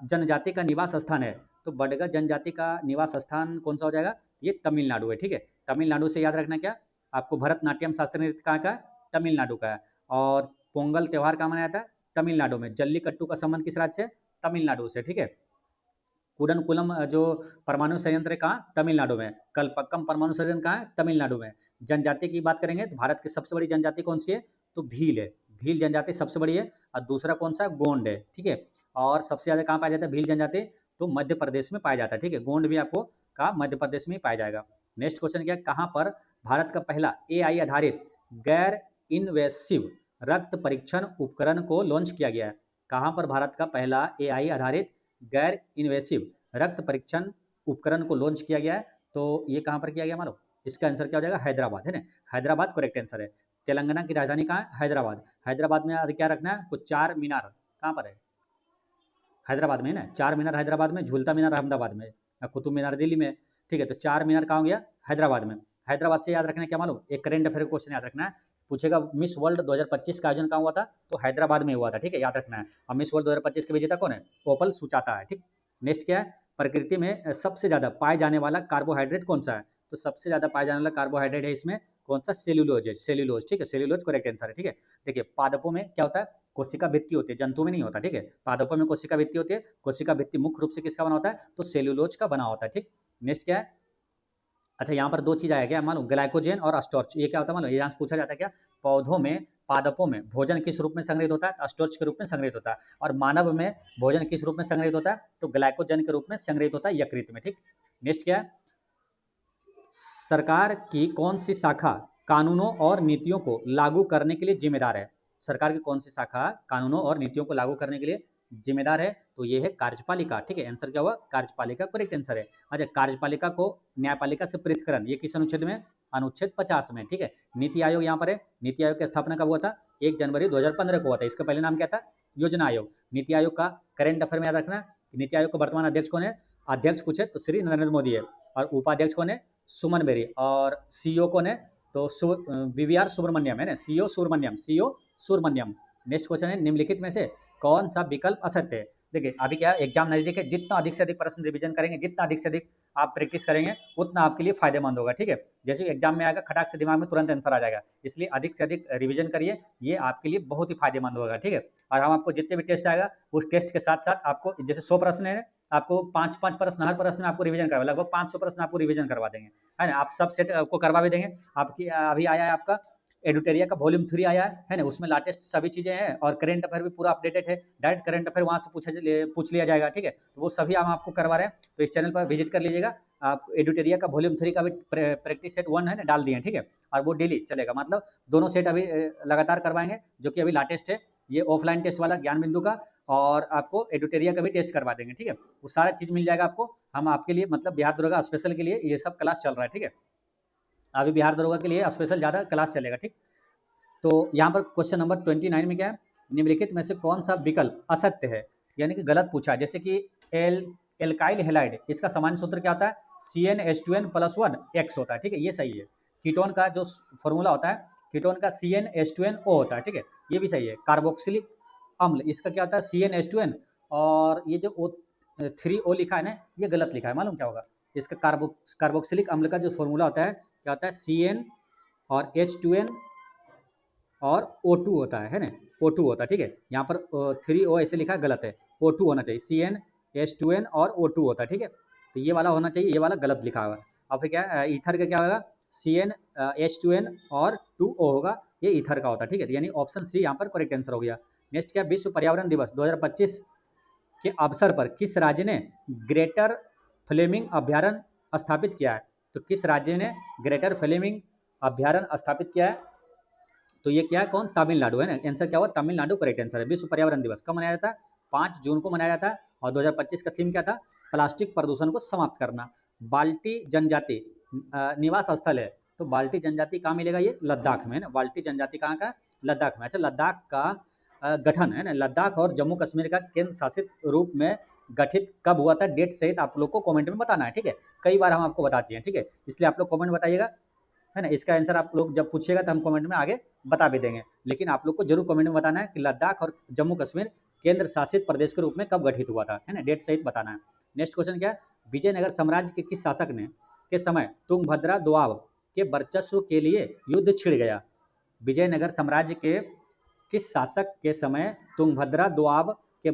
जनजाति का निवास स्थान है। तो बडगा जनजाति का निवास स्थान कौन सा हो जाएगा? ये तमिलनाडु है, ठीक है। तमिलनाडु से याद रखना क्या, आपको भरतनाट्यम शास्त्रीय नृत्य कहाँ का है? तमिलनाडु का है। और पोंगल त्यौहार कहाँ मनाया जाता है? तमिलनाडु में। जल्लीकट्टू का संबंध किस राज्य से? तमिलनाडु से, ठीक है। कुडनकुलम जो परमाणु संयंत्र है कहाँ? तमिलनाडु में। कलपक्कम परमाणु संयंत्र कहाँ है? तमिलनाडु में। जनजाति की बात करेंगे तो भारत की सबसे बड़ी जनजाति कौन सी है? तो भील है, भील जनजाति सबसे बड़ी है। और दूसरा कौन सा? गोंड है, ठीक है। और सबसे ज़्यादा कहाँ पाया जाता है भील जनजाति? तो मध्य प्रदेश में पाया जाता है, ठीक है। गोंड भी आपको कहाँ? मध्य प्रदेश में ही पाया जाएगा। नेक्स्ट क्वेश्चन क्या, कहाँ पर भारत का पहला AI आधारित गैर इन्वेसिव रक्त परीक्षण उपकरण को लॉन्च किया गया है? कहाँ पर भारत का पहला AI आधारित गैर इन्वेसिव रक्त परीक्षण उपकरण को लॉन्च किया गया है? तो ये कहाँ पर किया गया मानो? इसका आंसर क्या हो जाएगा? हैदराबाद है ना, हैदराबाद करेक्ट आंसर है। तेलंगाना की राजधानी कहाँ है? हैदराबाद। हैदराबाद में क्या रखना है? कुछ 4 मीनार कहाँ पर है? हैदराबाद में है ना, 4 मीनार हैदराबाद में, झूलता मीनार अहमदाबाद में, कुतुब मीनार दिल्ली में, ठीक है। तो 4 मीनार कहाँ हो गया? हैदराबाद में। हैदराबाद से याद रखना है क्या मालूम? एक करेंट अफेयर क्वेश्चन याद रखना है, पूछेगा मिस वर्ल्ड 2025 का आयोजन कहाँ हुआ था? तो हैदराबाद में हुआ था, ठीक है, याद रखना है। और मिस वर्ल्ड 2025 के विजेता कौन है? ओपल सुचाता है, ठीक। नेक्स्ट क्या है, प्रकृति में सबसे ज़्यादा पाए जाने वाला कार्बोहाइड्रेट कौन सा है? तो सबसे ज़्यादा पाए जाने वाला कार्बोहाइड्रेट है इसमें कौन सा? सेल्यूलोज है, सेल्यूलोज, ठीक है, सेल्यूलोज करेक्ट आंसर है, ठीक है। देखिए पादपों में क्या होता है? कोशिका भित्ति होती है, जंतु में नहीं होता, ठीक है। पादपों में कोशिका भित्ति होती है, कोशिका भित्ति मुख्य रूप से किसका बना होता है? तो सेल्यूलोज का बना होता है, ठीक। नेक्स्ट क्या है, अच्छा यहाँ पर 2 चीज़ आया क्या मालूम? ग्लाइकोजेन और स्टार्च। ये क्या होता है मालूम? ये यहाँ से पूछा जाता है क्या, पौधों में पादपों में भोजन किस रूप में संग्रहित होता है? तो स्टार्च के रूप में संग्रहित होता है। और मानव में भोजन किस रूप में संग्रहित होता है? तो ग्लाइकोजन के रूप में संग्रहित होता है, यकृत में, ठीक। नेक्स्ट क्या है, सरकार की कौन सी शाखा कानूनों और नीतियों को लागू करने के लिए जिम्मेदार है? सरकार की कौन सी शाखा कानूनों और नीतियों को लागू करने के लिए जिम्मेदार है? तो ये है कार्यपालिका, ठीक है। आंसर क्या हुआ? कार्यपालिका करेक्ट आंसर है। अच्छा, कार्यपालिका को न्यायपालिका से पृथककरण, ये किस अनुच्छेद में? अनुच्छेद 50 में, ठीक है। नीति आयोग यहाँ पर है। नीति आयोग की स्थापना कब हुआ था? 1 जनवरी 2015 को हुआ था। इसका पहले नाम क्या था? योजना आयोग। नीति आयोग का करंट अफेयर में याद रखना, नीति आयोग का वर्तमान अध्यक्ष कौन है? अध्यक्ष पूछे तो श्री नरेंद्र मोदी है। और उपाध्यक्ष कौन है? सुमन बेरी। और सीईओ कौन है? तो BVR सुब्रमण्यम है ना, CEO Subramaniam, CEO Subramaniam. Next question है, निम्नलिखित में से कौन सा विकल्प असत्य है? देखिए अभी क्या एग्जाम नजदीक है, जितना अधिक से अधिक प्रश्न रिवीजन करेंगे, जितना अधिक से अधिक आप प्रैक्टिस करेंगे, उतना आपके लिए फायदेमंद होगा, ठीक है। जैसे एग्जाम में आएगा खटाक से दिमाग में तुरंत आंसर आ जाएगा, इसलिए अधिक से अधिक रिवीजन करिए, ये आपके लिए बहुत ही फायदेमंद होगा, ठीक है। और हम आपको जितने भी टेस्ट आएगा उस टेस्ट के साथ साथ आपको जैसे 100 प्रश्न है, आपको 5-5 प्रश्न हर प्रश्न में आपको रिवीजन करवा, लगभग 500 प्रश्न आपको रिवीजन करवा देंगे, है ना। आप सब सेट को करवा भी देंगे। आपकी अभी आया है आपका एडुटेरिया का वॉल्यूम 3 आया है ना, उसमें लेटेस्ट सभी चीज़ें हैं और करंट अफेयर भी पूरा अपडेटेड है। डायरेक्ट करंट अफेयर वहाँ से पूछ लिया जाएगा, ठीक है। तो वो सभी हम आपको करवा रहे हैं, तो इस चैनल पर विजिट कर लीजिएगा। आप एडुटेरिया का वॉल्यूम 3 का भी प्रैक्टिस सेट 1 है ना, डाल दिए हैं, ठीक है। और वो डेली चलेगा, मतलब दोनों सेट अभी लगातार करवाएंगे, जो कि अभी लेटेस्ट है। ये ऑफलाइन टेस्ट वाला ज्ञान बिंदु का, और आपको एडुटेरिया का भी टेस्ट करवा देंगे, ठीक है। वो सारा चीज़ मिल जाएगा आपको। हम आपके लिए मतलब बिहार दरोगा स्पेशल के लिए ये सब क्लास चल रहा है, ठीक है। अभी बिहार दरोगा के लिए स्पेशल ज़्यादा क्लास चलेगा, ठीक। तो यहाँ पर क्वेश्चन नंबर 29 में क्या है, निम्नलिखित में से कौन सा विकल्प असत्य है, यानी कि गलत पूछा है। जैसे कि एल्काइल हेलाइड, इसका सामान्य सूत्र क्या होता है? CnH2n+1 X होता है, ठीक है, ये सही है। कीटोन का जो फॉर्मूला होता है, कीटोन का CnH2nO होता है, ठीक है, ये भी सही है। कार्बोक्सिलिक अम्ल, इसका क्या होता है? CnH2n। और ये जो O3O लिखा है ना, ये गलत लिखा है, मालूम क्या होगा? इसका कार्बोक्सिलिक अम्ल का जो फॉर्मूला होता है क्या होता है? CN और H2n और O2 होता है ना, O2 होता है, ठीक है। यहाँ पर 3O ऐसे लिखा है, गलत है, O2 होना चाहिए। CnH2n और O2 होता है, ठीक है। तो ये वाला होना चाहिए, ये वाला गलत लिखा हुआ है। अब फिर क्या ईथर का क्या होगा? CnH2n और 2O होगा, ये ईथर का होता है, ठीक है। यानी ऑप्शन सी यहाँ पर करेक्ट आंसर हो गया। नेक्स्ट क्या, विश्व पर्यावरण दिवस 2025 के अवसर पर किस राज्य ने ग्रेटर फ्लेमिंग अभ्यारण्य स्थापित किया है? तो किस राज्य ने ग्रेटर फ्लेमिंग अभ्यारण्य स्थापित किया है? तो ये क्या है, कौन? तमिलनाडु है ना। आंसर क्या हुआ? तमिलनाडु करेक्ट आंसर है। विश्व पर्यावरण दिवस कब मनाया जाता है? 5 जून को मनाया जाता है। और 2025 का थीम क्या था? प्लास्टिक प्रदूषण को समाप्त करना। बाल्टी जनजाति निवास स्थल है, तो बाल्टी जनजाति कहाँ मिलेगा? ये लद्दाख में है ना। बाल्टी जनजाति कहाँ का? लद्दाख में। अच्छा, लद्दाख का गठन है ना, लद्दाख और जम्मू कश्मीर का केंद्र शासित रूप में गठित कब हुआ था? डेट सहित आप लोग को कमेंट में बताना है, ठीक है। कई बार हम आपको बता चुके हैं, ठीक है, इसलिए आप लोग कमेंट बताइएगा, है ना। इसका आंसर आप लोग जब पूछिएगा तो हम कमेंट में आगे बता भी देंगे, लेकिन आप लोग को जरूर कमेंट में बताना है कि लद्दाख और जम्मू कश्मीर केंद्र शासित प्रदेश के रूप में कब गठित हुआ था, है ना, डेट सहित बताना है। नेक्स्ट क्वेश्चन क्या है? विजयनगर साम्राज्य के किस शासक ने के समय तुंगभद्रा दोआब के वर्चस्व के लिए युद्ध छिड़ गया? विजयनगर साम्राज्य के किस शासक के समय तुंगभद्रा दोआब के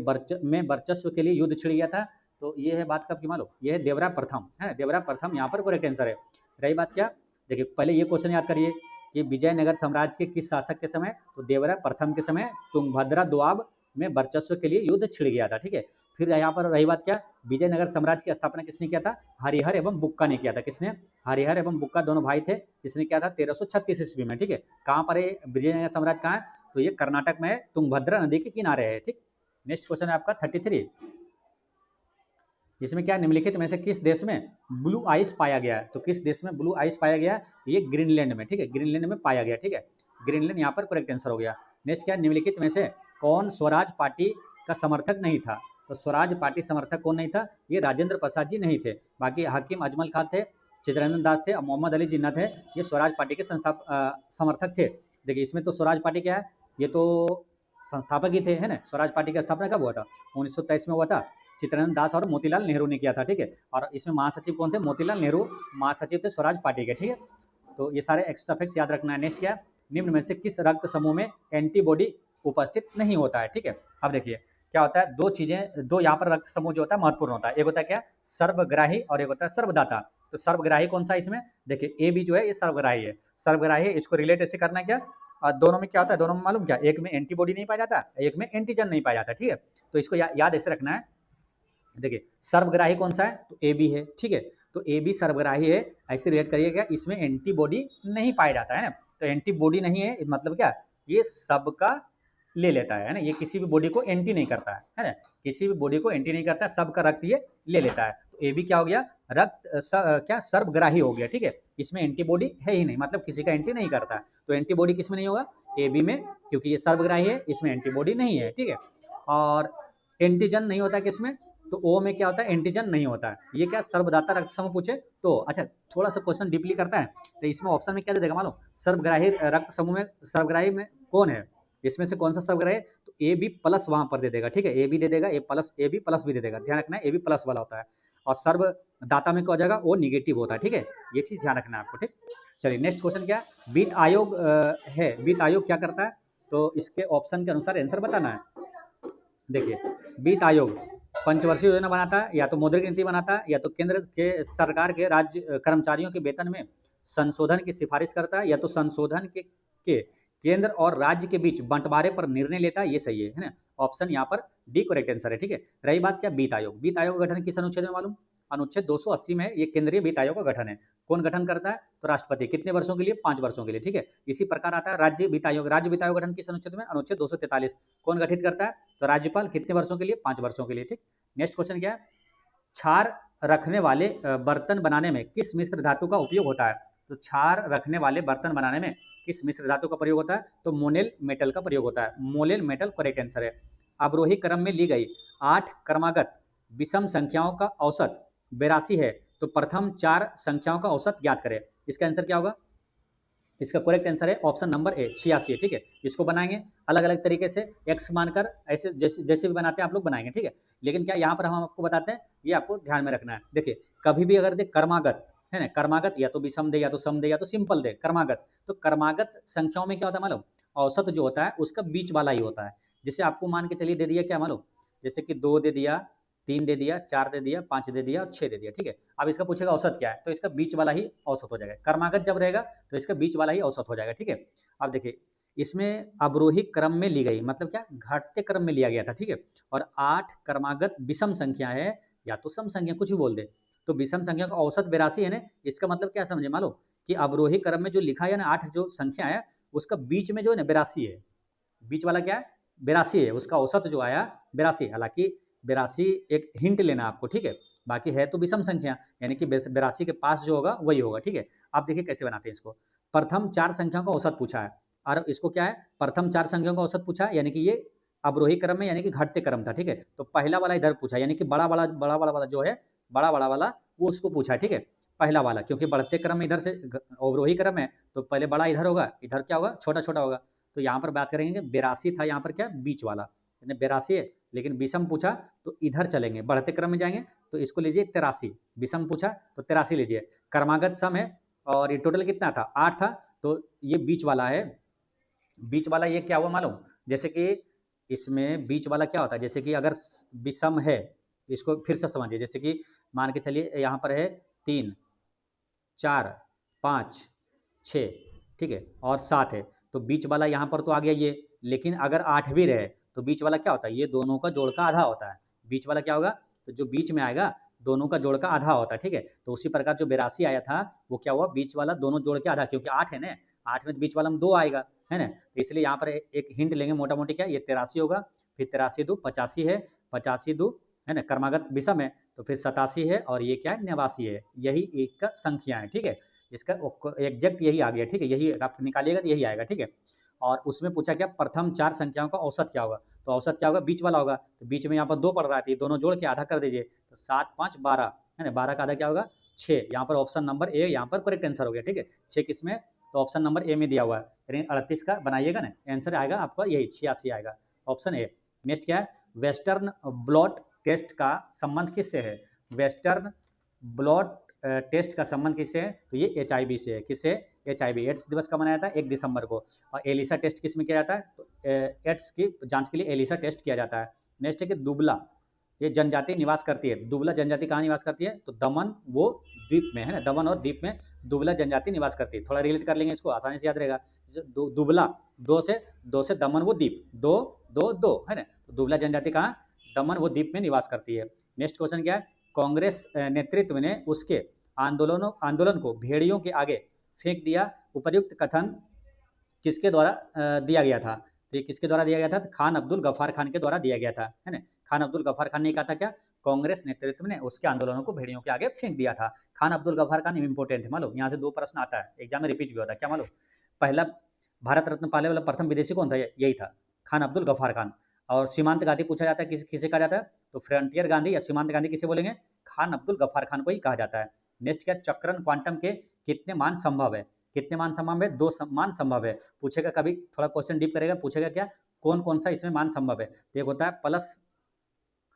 वर्चस्व के लिए युद्ध छिड़ गया था? तो ये है बात कब की मालूम? ये है देवरा प्रथम, है देवरा प्रथम यहाँ पर करेक्ट आंसर है। रही बात क्या? देखिए पहले ये क्वेश्चन याद करिए कि विजयनगर साम्राज्य के किस शासक के समय? तो देवरा प्रथम के समय तुंगभद्रा दोआब में वर्चस्व के लिए युद्ध छिड़ गया था, ठीक है। फिर यहाँ पर रही बात क्या? विजयनगर साम्राज्य की स्थापना किसने किया था? हरिहर एवं बुक्का ने किया था। किसने? हरिहर एवं बुक्का दोनों भाई थे। इसने किया था 1336 ईस्वी में, ठीक है। कहाँ पर है विजयनगर साम्राज्य? कहाँ है? तो ये कर्नाटक में है, तुंगभद्रा नदी के किनारे है, ठीक। नेक्स्ट क्वेश्चन है आपका 33। इसमें क्या निम्नलिखित में से किस देश में ब्लू आइस पाया गया है? तो किस देश में ब्लू आइस पाया गया है? तो ये ग्रीनलैंड में, ठीक है, ग्रीनलैंड में पाया गया, ठीक है। ग्रीनलैंड यहाँ पर करेक्ट आंसर हो गया। नेक्स्ट क्या? निम्नलिखित में से कौन स्वराज पार्टी का समर्थक नहीं था? तो स्वराज पार्टी समर्थक कौन नहीं था? ये राजेंद्र प्रसाद जी नहीं थे। बाकी हकीम अजमल खान थे, चित्तरंजन दास थे और मोहम्मद अली जिन्ना थे, ये स्वराज पार्टी के समर्थक थे। देखिए इसमें तो स्वराज पार्टी क्या है? ये तो संस्थापक ही थे, है ना। स्वराज पार्टी का स्थापना कब हुआ था? 1923 में हुआ था। चित्तरंजन दास और मोतीलाल नेहरू ने किया था, ठीक है। और इसमें महासचिव कौन थे? मोतीलाल नेहरू महासचिव थे स्वराज पार्टी के, ठीक है। तो ये सारे एक्स्ट्रा फैक्ट्स याद रखना है। नेक्स्ट क्या? निम्न में से किस रक्त समूह में एंटीबॉडी उपस्थित नहीं होता है, ठीक है। अब देखिए क्या होता है, दो चीजें, दो यहाँ पर रक्त समूह जो होता है महत्वपूर्ण होता है। एक होता है क्या? सर्वग्राही और एक होता है सर्वदाता। तो सर्वग्राही कौन सा है इसमें? देखिए ए बी जो है ये सर्वग्राही है, सर्वग्राही है। इसको रिलेट ऐसे करना है क्या? दोनों में क्या होता है? दोनों में मालूम क्या? एक में एंटीबॉडी नहीं पाया जाता, एक में एंटीजन नहीं पाया जाता, ठीक है। तो इसको याद ऐसे रखना है। देखिए सर्वग्राही कौन सा है? तो ए बी है, ठीक है। तो ए बी सर्वग्राही है, ऐसे रिलेट करिएगा। इसमें एंटीबॉडी नहीं पाया जाता है ना। तो एंटीबॉडी नहीं है मतलब क्या? ये सबका ले लेता है ना, ये किसी भी बॉडी को एंटी नहीं करता है ना, किसी भी बॉडी को एंटी नहीं करता है, सबका रक्त ये ले लेता है। तो ए बी क्या हो गया? रक्त क्या सर्वग्राही हो गया, ठीक है। इसमें एंटीबॉडी है ही नहीं, मतलब किसी का एंटी नहीं करता है। तो एंटीबॉडी किसमें नहीं होगा? ए बी में, क्योंकि ये सर्वग्राही है, इसमें एंटीबॉडी नहीं है, ठीक है। और एंटीजन नहीं होता किसमें? तो ओ में क्या होता है? एंटीजन नहीं होता है। ये क्या सर्वदाता रक्त समूह पूछे तो अच्छा थोड़ा सा क्वेश्चन डीपली करता है, तो इसमें ऑप्शन में क्या दे देगा मालूम? सर्वग्राही रक्त समूह में सर्वग्राही में कौन है? इसमें से कौन सा सर्वग्राही? तो ए बी प्लस वहां पर दे देगा, ठीक है। ए बी दे देगा, ए बी प्लस भी दे देगा, ध्यान रखना है ए बी प्लस वाला होता है। और सर्वदाता में क्या हो जाएगा? वो निगेटिव होता है, ठीक है। ये चीज ध्यान रखना है आपको, ठीक। चलिए नेक्स्ट क्वेश्चन क्या है? वित्त आयोग है, वित्त आयोग क्या करता है? तो इसके ऑप्शन के अनुसार आंसर बताना है। देखिए वित्त आयोग पंचवर्षीय योजना बनाता है, या तो मौद्रिक नीति बनाता है, या तो केंद्र के सरकार के राज्य कर्मचारियों के वेतन में संशोधन की सिफारिश करता है, या तो संशोधन के केंद्र और राज्य के बीच बंटवारे पर निर्णय लेता है। ये सही है ना। ऑप्शन यहाँ पर डी करेक्ट आंसर है, ठीक है। रही बात क्या? वित्त आयोग, वित्त आयोग का गठन किस अनुच्छेद में मालूम? अनुच्छेद 280 में ये केंद्रीय वित्त आयोग का गठन है। कौन गठन करता है? तो राष्ट्रपति। कितने वर्षों के लिए? 5 वर्षों के लिए, ठीक है। इसी प्रकार आता है राज्य वित्त आयोग, राज्य वित्त आयोग गठन किस अनुच्छेद में? अनुच्छेद 243। कौन गठित करता है? तो राज्यपाल। कितने वर्षों के लिए? 5 वर्षों के लिए, ठीक। नेक्स्ट क्वेश्चन क्या है? क्षार रखने वाले बर्तन बनाने में किस मिश्र धातु का उपयोग होता है? तो क्षार रखने वाले बर्तन बनाने में किस मिश्र धातु का प्रयोग होता है? तो मोनेल मेटल का प्रयोग होता है। मोलेल मेटल करेक्ट आंसर है। अवरोही क्रम में ली गई 8 क्रमागत विषम संख्याओं का औसत 82 है, तो प्रथम 4 संख्याओं का औसत ज्ञात करें। इसका आंसर क्या होगा? इसका करेक्ट आंसर है ऑप्शन नंबर ए 86 है, ठीक है। इसको बनाएंगे अलग अलग तरीके से, एक्स मानकर ऐसे जैसे जैसे भी बनाते हैं आप लोग बनाएंगे, ठीक है। लेकिन क्या यहाँ पर हम आपको बताते हैं, ये आपको ध्यान में रखना है। देखिए कभी भी अगर देख कर्मागत है ना, कर्मागत या तो विषम दे, या तो सम दे, या तो सिंपल दे, कर्मागत। तो कर्मागत संख्याओं में क्या होता है मालूम? औसत जो होता है उसका बीच वाला ही होता है। जैसे आपको मान के चलिए दे दिया क्या मालूम, जैसे कि 2 दे दिया, 3 दे दिया, 4 दे दिया, 5 दे दिया और 6 दे दिया, ठीक है। अब इसका पूछेगा औसत क्या है, तो इसका बीच वाला ही औसत हो जाएगा। कर्मागत जब रहेगा तो इसका बीच वाला ही औसत हो जाएगा, ठीक है। अब देखिए इसमें अवरोही क्रम में ली गई, मतलब क्या? घटते क्रम में लिया गया था, ठीक है। और 8 क्रमागत विषम संख्या है, या तो सम संख्या, कुछ भी बोल दे। तो विषम संख्या का औसत 82 है ना। इसका मतलब क्या समझे मालूम? कि अवरोही क्रम में जो लिखा है ना 8 जो संख्या है, उसका बीच में जो है ना 82 है। बीच वाला क्या है? 82 है, उसका औसत जो आया 82। हालांकि 82 एक हिंट लेना आपको, ठीक है, बाकी है तो विषम संख्या, यानी कि 82 के पास जो होगा वही होगा, ठीक है। आप देखिए कैसे बनाते हैं इसको। प्रथम 4 संख्याओं का औसत पूछा है, और इसको क्या है, प्रथम 4 संख्याओं का औसत पूछा है, यानी कि ये अवरोही क्रम में, यानी कि घटते क्रम था, ठीक है। तो पहला वाला इधर पूछा, यानी कि बड़ा वाला वाला जो है, बड़ा वाला वो उसको पूछा है, ठीक है, पहला वाला, क्योंकि बढ़ते क्रम में इधर से अवरोही क्रम है, तो पहले बड़ा इधर होगा, इधर क्या होगा, छोटा छोटा होगा। तो यहाँ पर बात करेंगे 82 था, यहाँ पर क्या बीच वाला, 82 है, लेकिन विषम पूछा तो इधर चलेंगे, बढ़ते क्रम में जाएंगे, तो इसको लीजिए 83। विषम पूछा तो 83 लीजिए। क्रमागत सम है, और ये टोटल कितना था, 8 था, तो ये बीच वाला है। बीच वाला ये क्या हुआ मालूम, जैसे कि इसमें बीच वाला क्या होता है, जैसे कि अगर विषम है, इसको फिर से समझिए, जैसे कि मान के चलिए यहाँ पर है 3, 4, 5, 6, ठीक है, और 7 है, तो बीच वाला यहाँ पर तो आ गया ये, लेकिन अगर 8 भी रहे तो बीच वाला क्या होता है, ये दोनों का जोड़ का आधा होता है। बीच वाला क्या होगा, तो जो बीच में आएगा दोनों का जोड़ का आधा होता है, ठीक है। तो उसी प्रकार जो 82 आया था वो क्या हुआ, बीच वाला दोनों जोड़ के आधा, क्योंकि 8 है ना, 8 में तो बीच वाला में 2 आएगा, है ना, तो इसलिए यहाँ पर एक हिंट लेंगे मोटा मोटी, क्या ये 83 होगा, फिर 83 दो 85 है, 85 दो है ना, क्रमागत विषम है, तो फिर 87 है, और ये क्या है 89 है, यही एक का संख्या है, ठीक है। इसका एग्जैक्ट यही आ गया, ठीक है, यही आप निकालिएगा तो यही आएगा, ठीक है। और उसमें पूछा क्या, प्रथम 4 संख्याओं का औसत क्या होगा, तो औसत क्या होगा, बीच वाला होगा, तो बीच में यहाँ पर 2 पड़ रहा है, दोनों जोड़ के आधा कर दीजिए, तो 7, 5, 12 है ना, 12 का आधा क्या होगा 6। यहाँ पर ऑप्शन नंबर ए यहाँ पर करेक्ट आंसर हो गया, ठीक है। 6 किसमें, तो ऑप्शन नंबर ए में दिया हुआ है, यानी 38 का बनाइएगा ना, आंसर आएगा आपका यही 86 आएगा, ऑप्शन ए। नेक्स्ट क्या है, वेस्टर्न ब्लॉट टेस्ट का संबंध किससे है, वेस्टर्न ब्लॉट टेस्ट का संबंध किससे है, तो ये HIV से है, किससे, HIV। एड्स दिवस का मनाया जाता है 1 दिसंबर को, और एलिसा टेस्ट किस में किया जाता है, तो एड्स की जांच के लिए एलिसा टेस्ट किया जाता है। नेक्स्ट है कि दुबला, ये जनजाति निवास करती है, दुबला जनजाति कहाँ निवास करती है, तो दमन वो द्वीप में है ना, दमन और द्वीप में दुबला जनजाति निवास करती है। थोड़ा रिलेट कर लेंगे इसको, आसानी से याद रहेगा। दुबला, दो से दमन वो द्वीप, दो दो दो है ना, तो दुबला जनजाति कहाँ, दमन वो द्वीप में निवास करती है। नेक्स्ट क्वेश्चन क्या है, कांग्रेस नेतृत्व ने उसके आंदोलन को भेड़ियों के आगे फेंक दिया, उपर्युक्त कथन किसके द्वारा दिया गया था, तो ये किसके द्वारा दिया गया था, तो खान अब्दुल गफ्फार खान के द्वारा दिया गया था, है ना। खान अब्दुल गफ्फार खान ने कहा था क्या, कांग्रेस नेतृत्व ने उसके आंदोलनों को भेड़ियों के आगे फेंक दिया था। खान अब्दुल गफ्फार खान इंपॉर्टेंट है मालूम, यहाँ से 2 प्रश्न आता है एग्जाम में, रिपीट भी होता है, क्या मालूम, पहला भारत रत्न पाने वाला प्रथम विदेशी कौन था, यही था खान अब्दुल गफ्फार खान। और सीमांत गांधी पूछा जाता है किसे कहा जाता है, तो फ्रंटियर गांधी या सीमांत गांधी किसे बोलेंगे, खान अब्दुल गफ्फार खान को ही कहा जाता है। नेक्स्ट क्या, चक्रण क्वांटम के कितने मान संभव है, कितने मान संभव है, 2 मान संभव है, पूछेगा कभी थोड़ा क्वेश्चन डीप करेगा, पूछेगा क्या, कौन कौन सा इसमें मान संभव है, तो एक होता है प्लस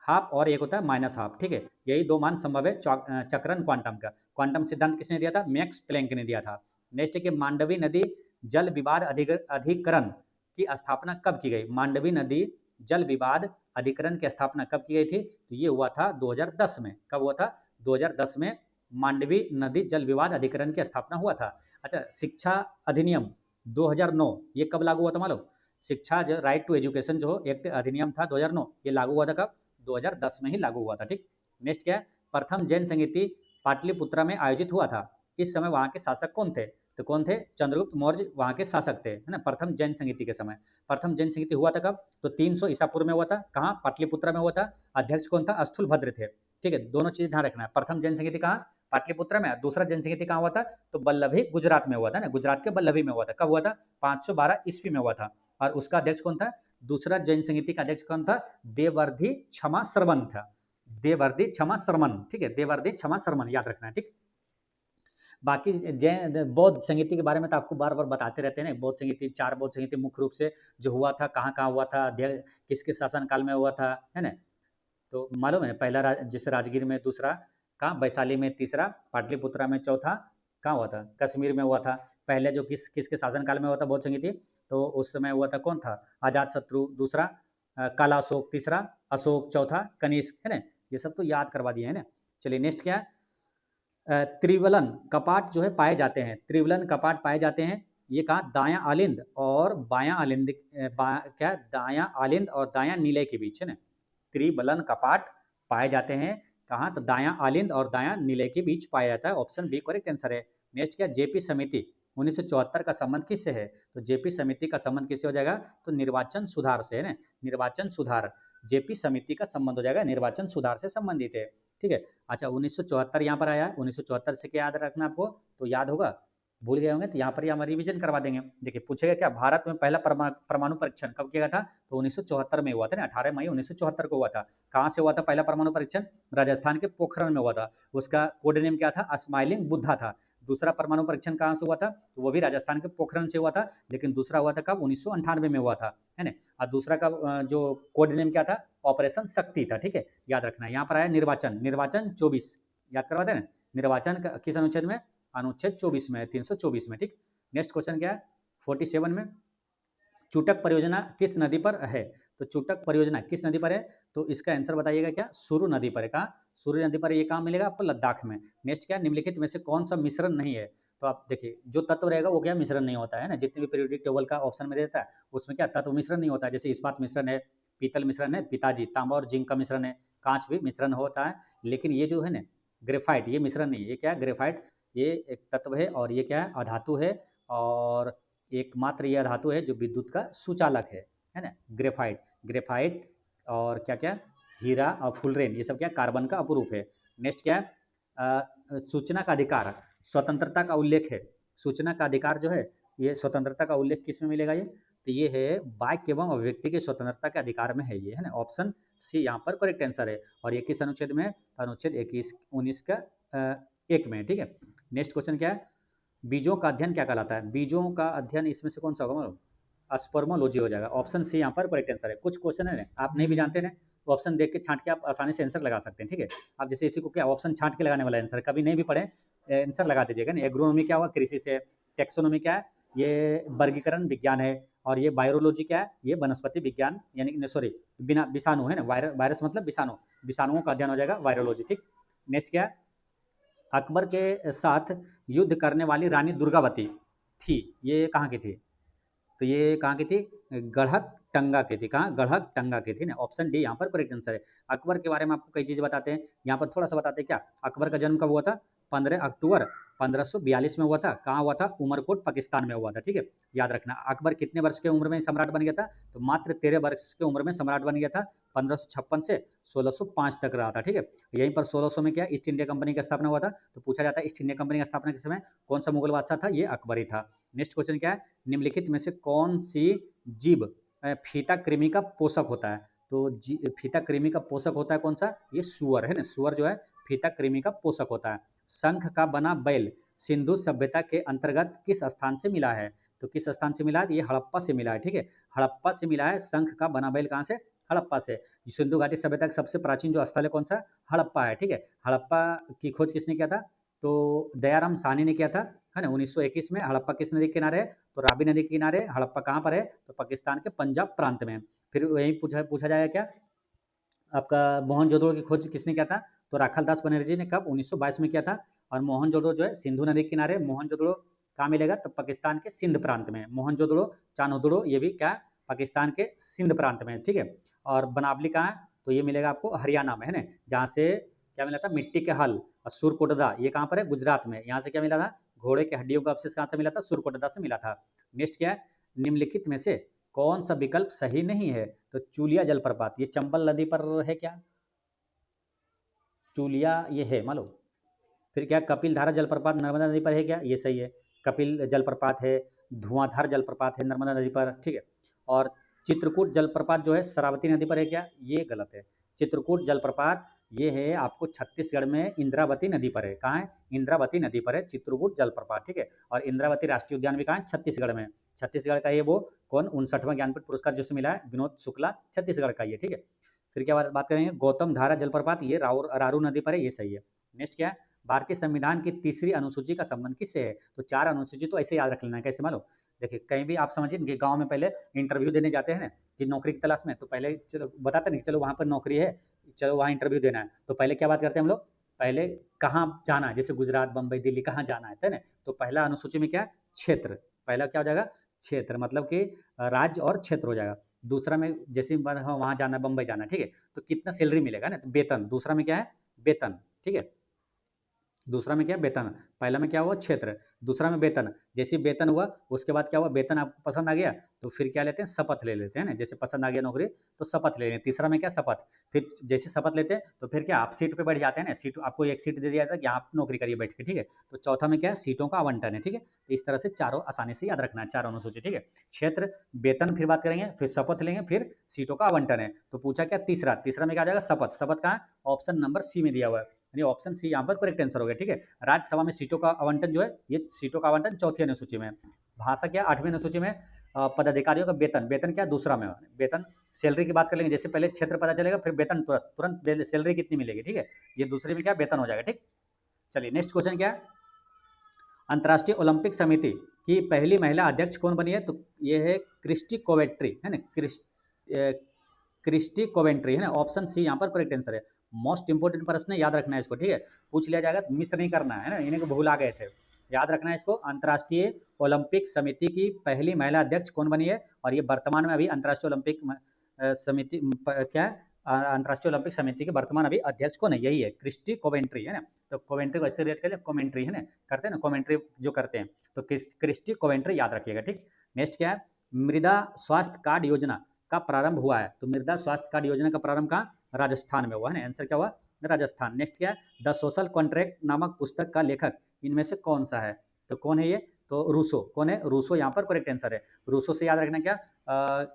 हाफ और एक होता है माइनस हाफ, ठीक है, यही 2 मान संभव है चक्रण क्वांटम का। क्वांटम सिद्धांत किसने दिया था, मैक्स प्लैंक ने दिया था। नेक्स्ट है कि मांडवी नदी जल विवाद अधिकरण की स्थापना कब की गई, मांडवी नदी जल विवाद अधिकरण की स्थापना कब की गई थी, तो ये हुआ था 2010 में, कब हुआ था, 2010 में मांडवी नदी जल विवाद अधिकरण की स्थापना हुआ था। अच्छा, शिक्षा अधिनियम 2009 ये कब लागू हुआ था मालूम, शिक्षा जो राइट टू एजुकेशन जो एक्ट अधिनियम था 2009, ये लागू हुआ था कब, 2010 में ही लागू हुआ था, ठीक। नेक्स्ट क्या है, प्रथम जैन संगीति पाटलिपुत्रा में आयोजित हुआ था, इस समय वहाँ के शासक कौन थे, तो कौन थे, चंद्रगुप्त मौर्य वहाँ के शासक थे, है ना, प्रथम जैन संगीति के समय। प्रथम जैन संगीति हुआ था कब, तो 300 ईसा पूर्व में हुआ था, कहाँ, पाटलिपुत्रा में हुआ था। अध्यक्ष कौन था, अस्थुलभद्र थे, ठीक है, दोनों चीज ध्यान रखना है। प्रथम जैन संगीति कहाँ, पाटलिपुत्रा में, दूसरा जैन संगीति कहाँ हुआ था, तो बल्लभी गुजरात में हुआ था ना, गुजरात के बल्लभी में हुआ था, कब हुआ था, 512 ईस्वी में हुआ था। और उसका अध्यक्ष कौन था, दूसरा जैन संगीति का अध्यक्ष कौन था, देवर्धि क्षमा श्रवण था, देवर्धि क्षमा श्रवण, ठीक है, देवर्धि क्षमा श्रवण याद रखना है, ठीक। बाकी जैन बौद्ध संगीति के बारे में तो आपको बार बार बताते रहते हैं ना, बौद्ध संगीति 4 बौद्ध संगीति मुख्य रूप से जो हुआ था, कहाँ कहाँ हुआ था, किसके शासन काल में हुआ था, है ना, तो मालूम है, पहला जैसे राजगीर में, दूसरा कहाँ, वैशाली में, तीसरा पाटलिपुत्रा में, चौथा कहाँ हुआ था, कश्मीर में हुआ था। पहले जो किसके शासनकाल में हुआ था बौद्ध संगीति, तो उस समय हुआ था कौन था, अजात शत्रु दूसरा, काला अशोक तीसरा, अशोक चौथा, कनिष्क, है ना, ये सब तो याद करवा दिए है ना। चलिए नेक्स्ट क्या है, त्रिवलन कपाट जो है पाए जाते हैं, त्रिवलन कपाट पाए जाते हैं, ये कहा दायां आलिंद और बायां आलिंद, क्या दायां आलिंद और दायां नीले के बीच, है ना, त्रिबलन कपाट पाए जाते हैं कहाँ, तो दायां आलिंद और दायां नीले के बीच पाया जाता है, ऑप्शन बी करेक्ट आंसर है। नेक्स्ट क्या, जेपी समिति 1974 का संबंध किससे है, तो जेपी समिति का संबंध किससे हो जाएगा, तो निर्वाचन सुधार से, है ना, निर्वाचन सुधार जेपी समिति का संबंध हो जाएगा, निर्वाचन सुधार से संबंधित है। ठीक है। अच्छा 1974 यहाँ पर आया है, 1974 से क्या याद रखना आपको, तो याद होगा, भूल गए होंगे तो यहाँ पर ही हम रिवीजन करवा देंगे। देखिए पूछेगा क्या, भारत में पहला परमाणु परीक्षण कब किया गया था, तो 1974 में हुआ था ना, 18 मई 1974 को हुआ था। कहाँ से हुआ था पहला परमाणु परीक्षण, राजस्थान के पोखरण में हुआ था। उसका कोड नेम क्या था, स्माइलिंग बुद्धा था। दूसरा परमाणु परीक्षण कहाँ से हुआ था, तो वो भी राजस्थान के पोखरण से हुआ था, लेकिन दूसरा हुआ था कब, 1998 में हुआ था, है ना। और दूसरा का जो कोड नेम क्या था, ऑपरेशन शक्ति था। ठीक है, याद रखना है। यहाँ पर आया निर्वाचन, निर्वाचन 24, याद करवाते हैं ना, निर्वाचन किस अनुच्छेद में, अनुच्छेद 24 में, 324 में। ठीक, नेक्स्ट क्वेश्चन क्या है, 47 में, चूटक परियोजना किस नदी पर है, तो चूटक परियोजना किस नदी पर है, तो इसका आंसर बताइएगा क्या, सुरु नदी पर है। कहाँ, सुरु नदी पर। ये कहाँ मिलेगा आपको, लद्दाख में। नेक्स्ट क्या, निम्नलिखित में से कौन सा मिश्रण नहीं है, तो आप देखिए जो तत्व रहेगा वो क्या मिश्रण नहीं होता है ना, जितने भी पीरियोडिक टेबल का ऑप्शन में देता है उसमें क्या तत्व मिश्रण नहीं होता है। जैसे इस्पात मिश्रण है, पीतल मिश्रण है, पिताजी, तांबा और जिंक का मिश्रण है, कांच भी मिश्रण होता है, लेकिन ये जो है ना ग्रेफाइट, ये मिश्रण नहीं है। ये क्या है, ग्रेफाइट, ये एक तत्व है, और ये क्या है, अधातु है, और एकमात्र यह धातु है जो विद्युत का सुचालक है ना, ग्रेफाइट। ग्रेफाइट और क्या क्या, हीरा और फुलरेन, ये सब क्या कार्बन का अपरूप है। नेक्स्ट क्या है, सूचना का अधिकार, स्वतंत्रता का उल्लेख है। सूचना का अधिकार जो है, ये स्वतंत्रता का उल्लेख किस में मिलेगा, ये तो ये है वाक्य एवं अभिव्यक्ति की स्वतंत्रता के अधिकार में है, ये है ना, ऑप्शन सी यहाँ पर करेक्ट आंसर है। और ये किस अनुच्छेद में है, तो अनुच्छेद 21 19 का 1 में। ठीक है। नेक्स्ट क्वेश्चन क्या है, बीजों का अध्ययन क्या कहलाता है, बीजों का अध्ययन इसमें से कौन सा होगा मालूम, स्पर्मोलॉजी हो जाएगा। ऑप्शन सी यहाँ पर करेक्ट आंसर है। कुछ क्वेश्चन है ना आप नहीं भी जानते ना, तो ऑप्शन देख के छांट के आप आसानी से आंसर लगा सकते हैं। ठीक है, आप जैसे इसी को क्या ऑप्शन छांट के लगाने वाला आंसर, कभी नहीं भी पढ़े आंसर लगा दीजिएगा ना। एग्रोनॉमी क्या हुआ, कृषि से। टेक्सोनॉमी क्या है, ये वर्गीकरण विज्ञान है। और ये वायरोलॉजी क्या है, ये वनस्पति विज्ञान, यानी सॉरी बिना विषाणु है ना, वायरस मतलब विषाणु, विषाणुओं का अध्ययन हो जाएगा वायरोलॉजी। ठीक, नेक्स्ट क्या है, अकबर के साथ युद्ध करने वाली रानी दुर्गावती थी, ये कहाँ की थी, तो ये कहाँ की थी, गढ़क टंगा की थी। कहाँ, गढ़क टंगा की थी ना, ऑप्शन डी यहाँ पर करेक्ट आंसर है। अकबर के बारे में आपको कई चीज़ें बताते हैं, यहाँ पर थोड़ा सा बताते हैं क्या, अकबर का जन्म कब हुआ था, 15 अक्टूबर 1542 में हुआ था। कहाँ हुआ था, उमरकोट पाकिस्तान में हुआ था। ठीक है, याद रखना। अकबर कितने वर्ष के उम्र में सम्राट बन गया था, तो मात्र 13 वर्ष की उम्र में सम्राट बन गया था। 1556 से 1605 तक रहा था। ठीक है, यहीं पर 1600 में क्या ईस्ट इंडिया कंपनी का स्थापना हुआ था, तो पूछा जाता है ईस्ट इंडिया कंपनी का स्थापना किस समय कौन सा मुगल बादशाह था, ये अकबर ही था। नेक्स्ट क्वेश्चन क्या है, निम्नलिखित में से कौन सी जीव फीता कृमि का पोषक होता है, तो फीता कृमि का पोषक होता है कौन सा, ये सुअर है ना, सुअर जो है फीता कृमि का पोषक होता है। शंख का बना बैल सिंधु सभ्यता के अंतर्गत किस स्थान से मिला है, तो किस स्थान से मिला है, ये हड़प्पा से मिला है। ठीक है, हड़प्पा से मिला है शंख का बना बैल, कहाँ से, हड़प्पा से। सिंधु घाटी सभ्यता का सबसे प्राचीन जो स्थल है कौन सा, हड़प्पा है। ठीक है, हड़प्पा की खोज किसने किया था, तो दयाराम साहनी ने किया था, है ना, 1921 में। हड़प्पा किस नदी के किनारे है, तो रावी नदी के किनारे। हड़प्पा कहाँ पर है, तो पाकिस्तान के पंजाब प्रांत में। फिर वही पूछा जाएगा क्या, आपका मोहनजोदड़ो की खोज किसने किया था, तो राखाल दास बनर्जी ने कब, 1922 में किया था। और मोहनजोदड़ो जो है सिंधु नदी के किनारे। मोहनजोदड़ो कहाँ मिलेगा, तो पाकिस्तान के सिंध प्रांत में। मोहनजोदड़ो, चानोदड़ो, ये भी क्या, पाकिस्तान के सिंध प्रांत में। ठीक है, और बनावली कहाँ है, तो ये मिलेगा आपको हरियाणा में, है ना, जहाँ से क्या मिला था, मिट्टी के हल। और सुरकोटदा ये कहाँ पर है, गुजरात में। यहाँ से क्या मिला था, घोड़े के हड्डियों का अवशेष कहाँ से मिला था, सुरकोटदा से मिला था। नेक्स्ट क्या है, निम्नलिखित में से कौन सा विकल्प सही नहीं है, तो चूलिया जलप्रपात, ये चंबल नदी पर है क्या, चूलिया ये है मान लो। फिर क्या, कपिल धारा जलप्रपात नर्मदा नदी पर है क्या, ये सही है, कपिल जलप्रपात है। धुआंधार जलप्रपात है नर्मदा नदी पर। ठीक है, और चित्रकूट जलप्रपात जो है शरावती नदी पर है क्या, ये गलत है। चित्रकूट जलप्रपात ये है आपको छत्तीसगढ़ में इंद्रावती नदी पर है। कहाँ है, इंद्रावती नदी पर है चित्रकूट जलप्रपात। ठीक है, और इंद्रावती राष्ट्रीय उद्यान भी कहाँ है, छत्तीसगढ़ में। छत्तीसगढ़ का ये वो कौन, 59वां ज्ञानपीठ पुरस्कार जिससे मिला है, विनोद शुक्ला, छत्तीसगढ़ का ये। ठीक है, फिर क्या बात करेंगे, गौतम धारा जलप्रपात ये रारू नदी पर है, ये सही है। नेक्स्ट क्या है, भारतीय संविधान की तीसरी अनुसूची का संबंध किससे है, तो 4 अनुसूची तो ऐसे याद रख लेना है, कैसे मालूम। देखिए कहीं भी आप समझिए कि गांव में पहले इंटरव्यू देने जाते हैं ना, कि नौकरी की तलाश में, तो पहले चलो बताते नहीं, चलो वहाँ पर नौकरी है, चलो वहाँ इंटरव्यू देना है, तो पहले क्या बात करते हैं हम लोग, पहले कहाँ जाना है, जैसे गुजरात, बम्बई, दिल्ली, कहाँ जाना है ना, तो पहला अनुसूची में क्या है, क्षेत्र। पहला क्या हो जाएगा, क्षेत्र, मतलब कि राज्य और क्षेत्र हो जाएगा। दूसरा में जैसे वहाँ जाना है, बम्बई जाना है, ठीक है, तो कितना सैलरी मिलेगा ना, तो वेतन। दूसरा में क्या है, वेतन। ठीक है, दूसरा में क्या वेतन, पहला में क्या हुआ क्षेत्र, दूसरा में वेतन। जैसे वेतन हुआ उसके बाद क्या हुआ, वेतन आपको पसंद आ गया तो फिर क्या लेते हैं, शपथ ले लेते हैं ना, जैसे पसंद आ गया नौकरी तो शपथ ले लें। तीसरा में क्या, शपथ, फिर जैसे शपथ लेते हैं तो फिर क्या आप सीट पे बैठ जाते हैं ना, सीट आपको एक सीट दे दिया जाता है कि आप नौकरी करिए बैठ के, ठीक है। तो चौथा में क्या है, सीटों का आवंटन है, ठीक है। तो इस तरह से चारों आसानी से याद रखना है, चारों अनुसूची, ठीक है। क्षेत्र, वेतन फिर बात करेंगे, फिर शपथ लेंगे, फिर सीटों का आवंटन है। तो पूछा क्या, तीसरा, तीसरा में क्या आ जाएगा, शपथ। शपथ कहाँ है, ऑप्शन नंबर सी में दिया हुआ है, यानी ऑप्शन सी यहाँ पर करेक्ट आंसर हो गया, ठीक है। राज्यसभा में सीटों का आवंटन जो है, ये सीटों का आवंटन चौथी अनुसूची में। भाषा क्या, आठवीं अनुसूची में। पदाधिकारियों का वेतन, वेतन क्या दूसरा में, वेतन। सैलरी की बात कर लेंगे, जैसे पहले क्षेत्र पता चलेगा फिर वेतन, तुरंत तुरंत सैलरी कितनी मिलेगी, ठीक है। ये दूसरे में क्या, वेतन हो जाएगा, ठीक। चलिए नेक्स्ट क्वेश्चन क्या है, अंतर्राष्ट्रीय ओलंपिक समिति की पहली महिला अध्यक्ष कौन बनी है, तो ये है क्रिस्टी कोवेट्री, है ना, क्रिस्टी कोवेंट्री, है ना, ऑप्शन सी यहाँ पर करेक्ट आंसर है। मोस्ट इंपोर्टेंट प्रश्न है, याद रखना है इसको, ठीक है। पूछ लिया जाएगा तो मिस नहीं करना है ना, इन्हें को भूल आ गए थे, याद रखना है इसको। अंतर्राष्ट्रीय ओलंपिक समिति की पहली महिला अध्यक्ष कौन बनी है, और ये वर्तमान में अभी अंतर्राष्ट्रीय ओलंपिक समिति क्या है, अंतर्राष्ट्रीय ओलंपिक समिति के वर्तमान अभी अध्यक्ष कौन है, यही है क्रिस्टी कोवेंट्री, है ना। तो कोवेंट्री को ऐसे रेट करें, कमेंट्री, है ना, करते हैं ना कमेंट्री जो करते हैं, तो क्रिस्टी कोवेंट्री याद रखिएगा, ठीक। नेक्स्ट क्या है, मृदा स्वास्थ्य कार्ड योजना का प्रारंभ हुआ है, तो मृदा स्वास्थ्य कार्ड योजना का प्रारंभ कहाँ, राजस्थान में हुआ, है ना, आंसर क्या हुआ, राजस्थान। नेक्स्ट क्या है, द सोशल कॉन्ट्रैक्ट नामक पुस्तक का लेखक इनमें से कौन सा है, तो कौन है ये, तो रूसो, कौन है, रूसो यहाँ पर करेक्ट आंसर है। रूसो से याद रखना क्या,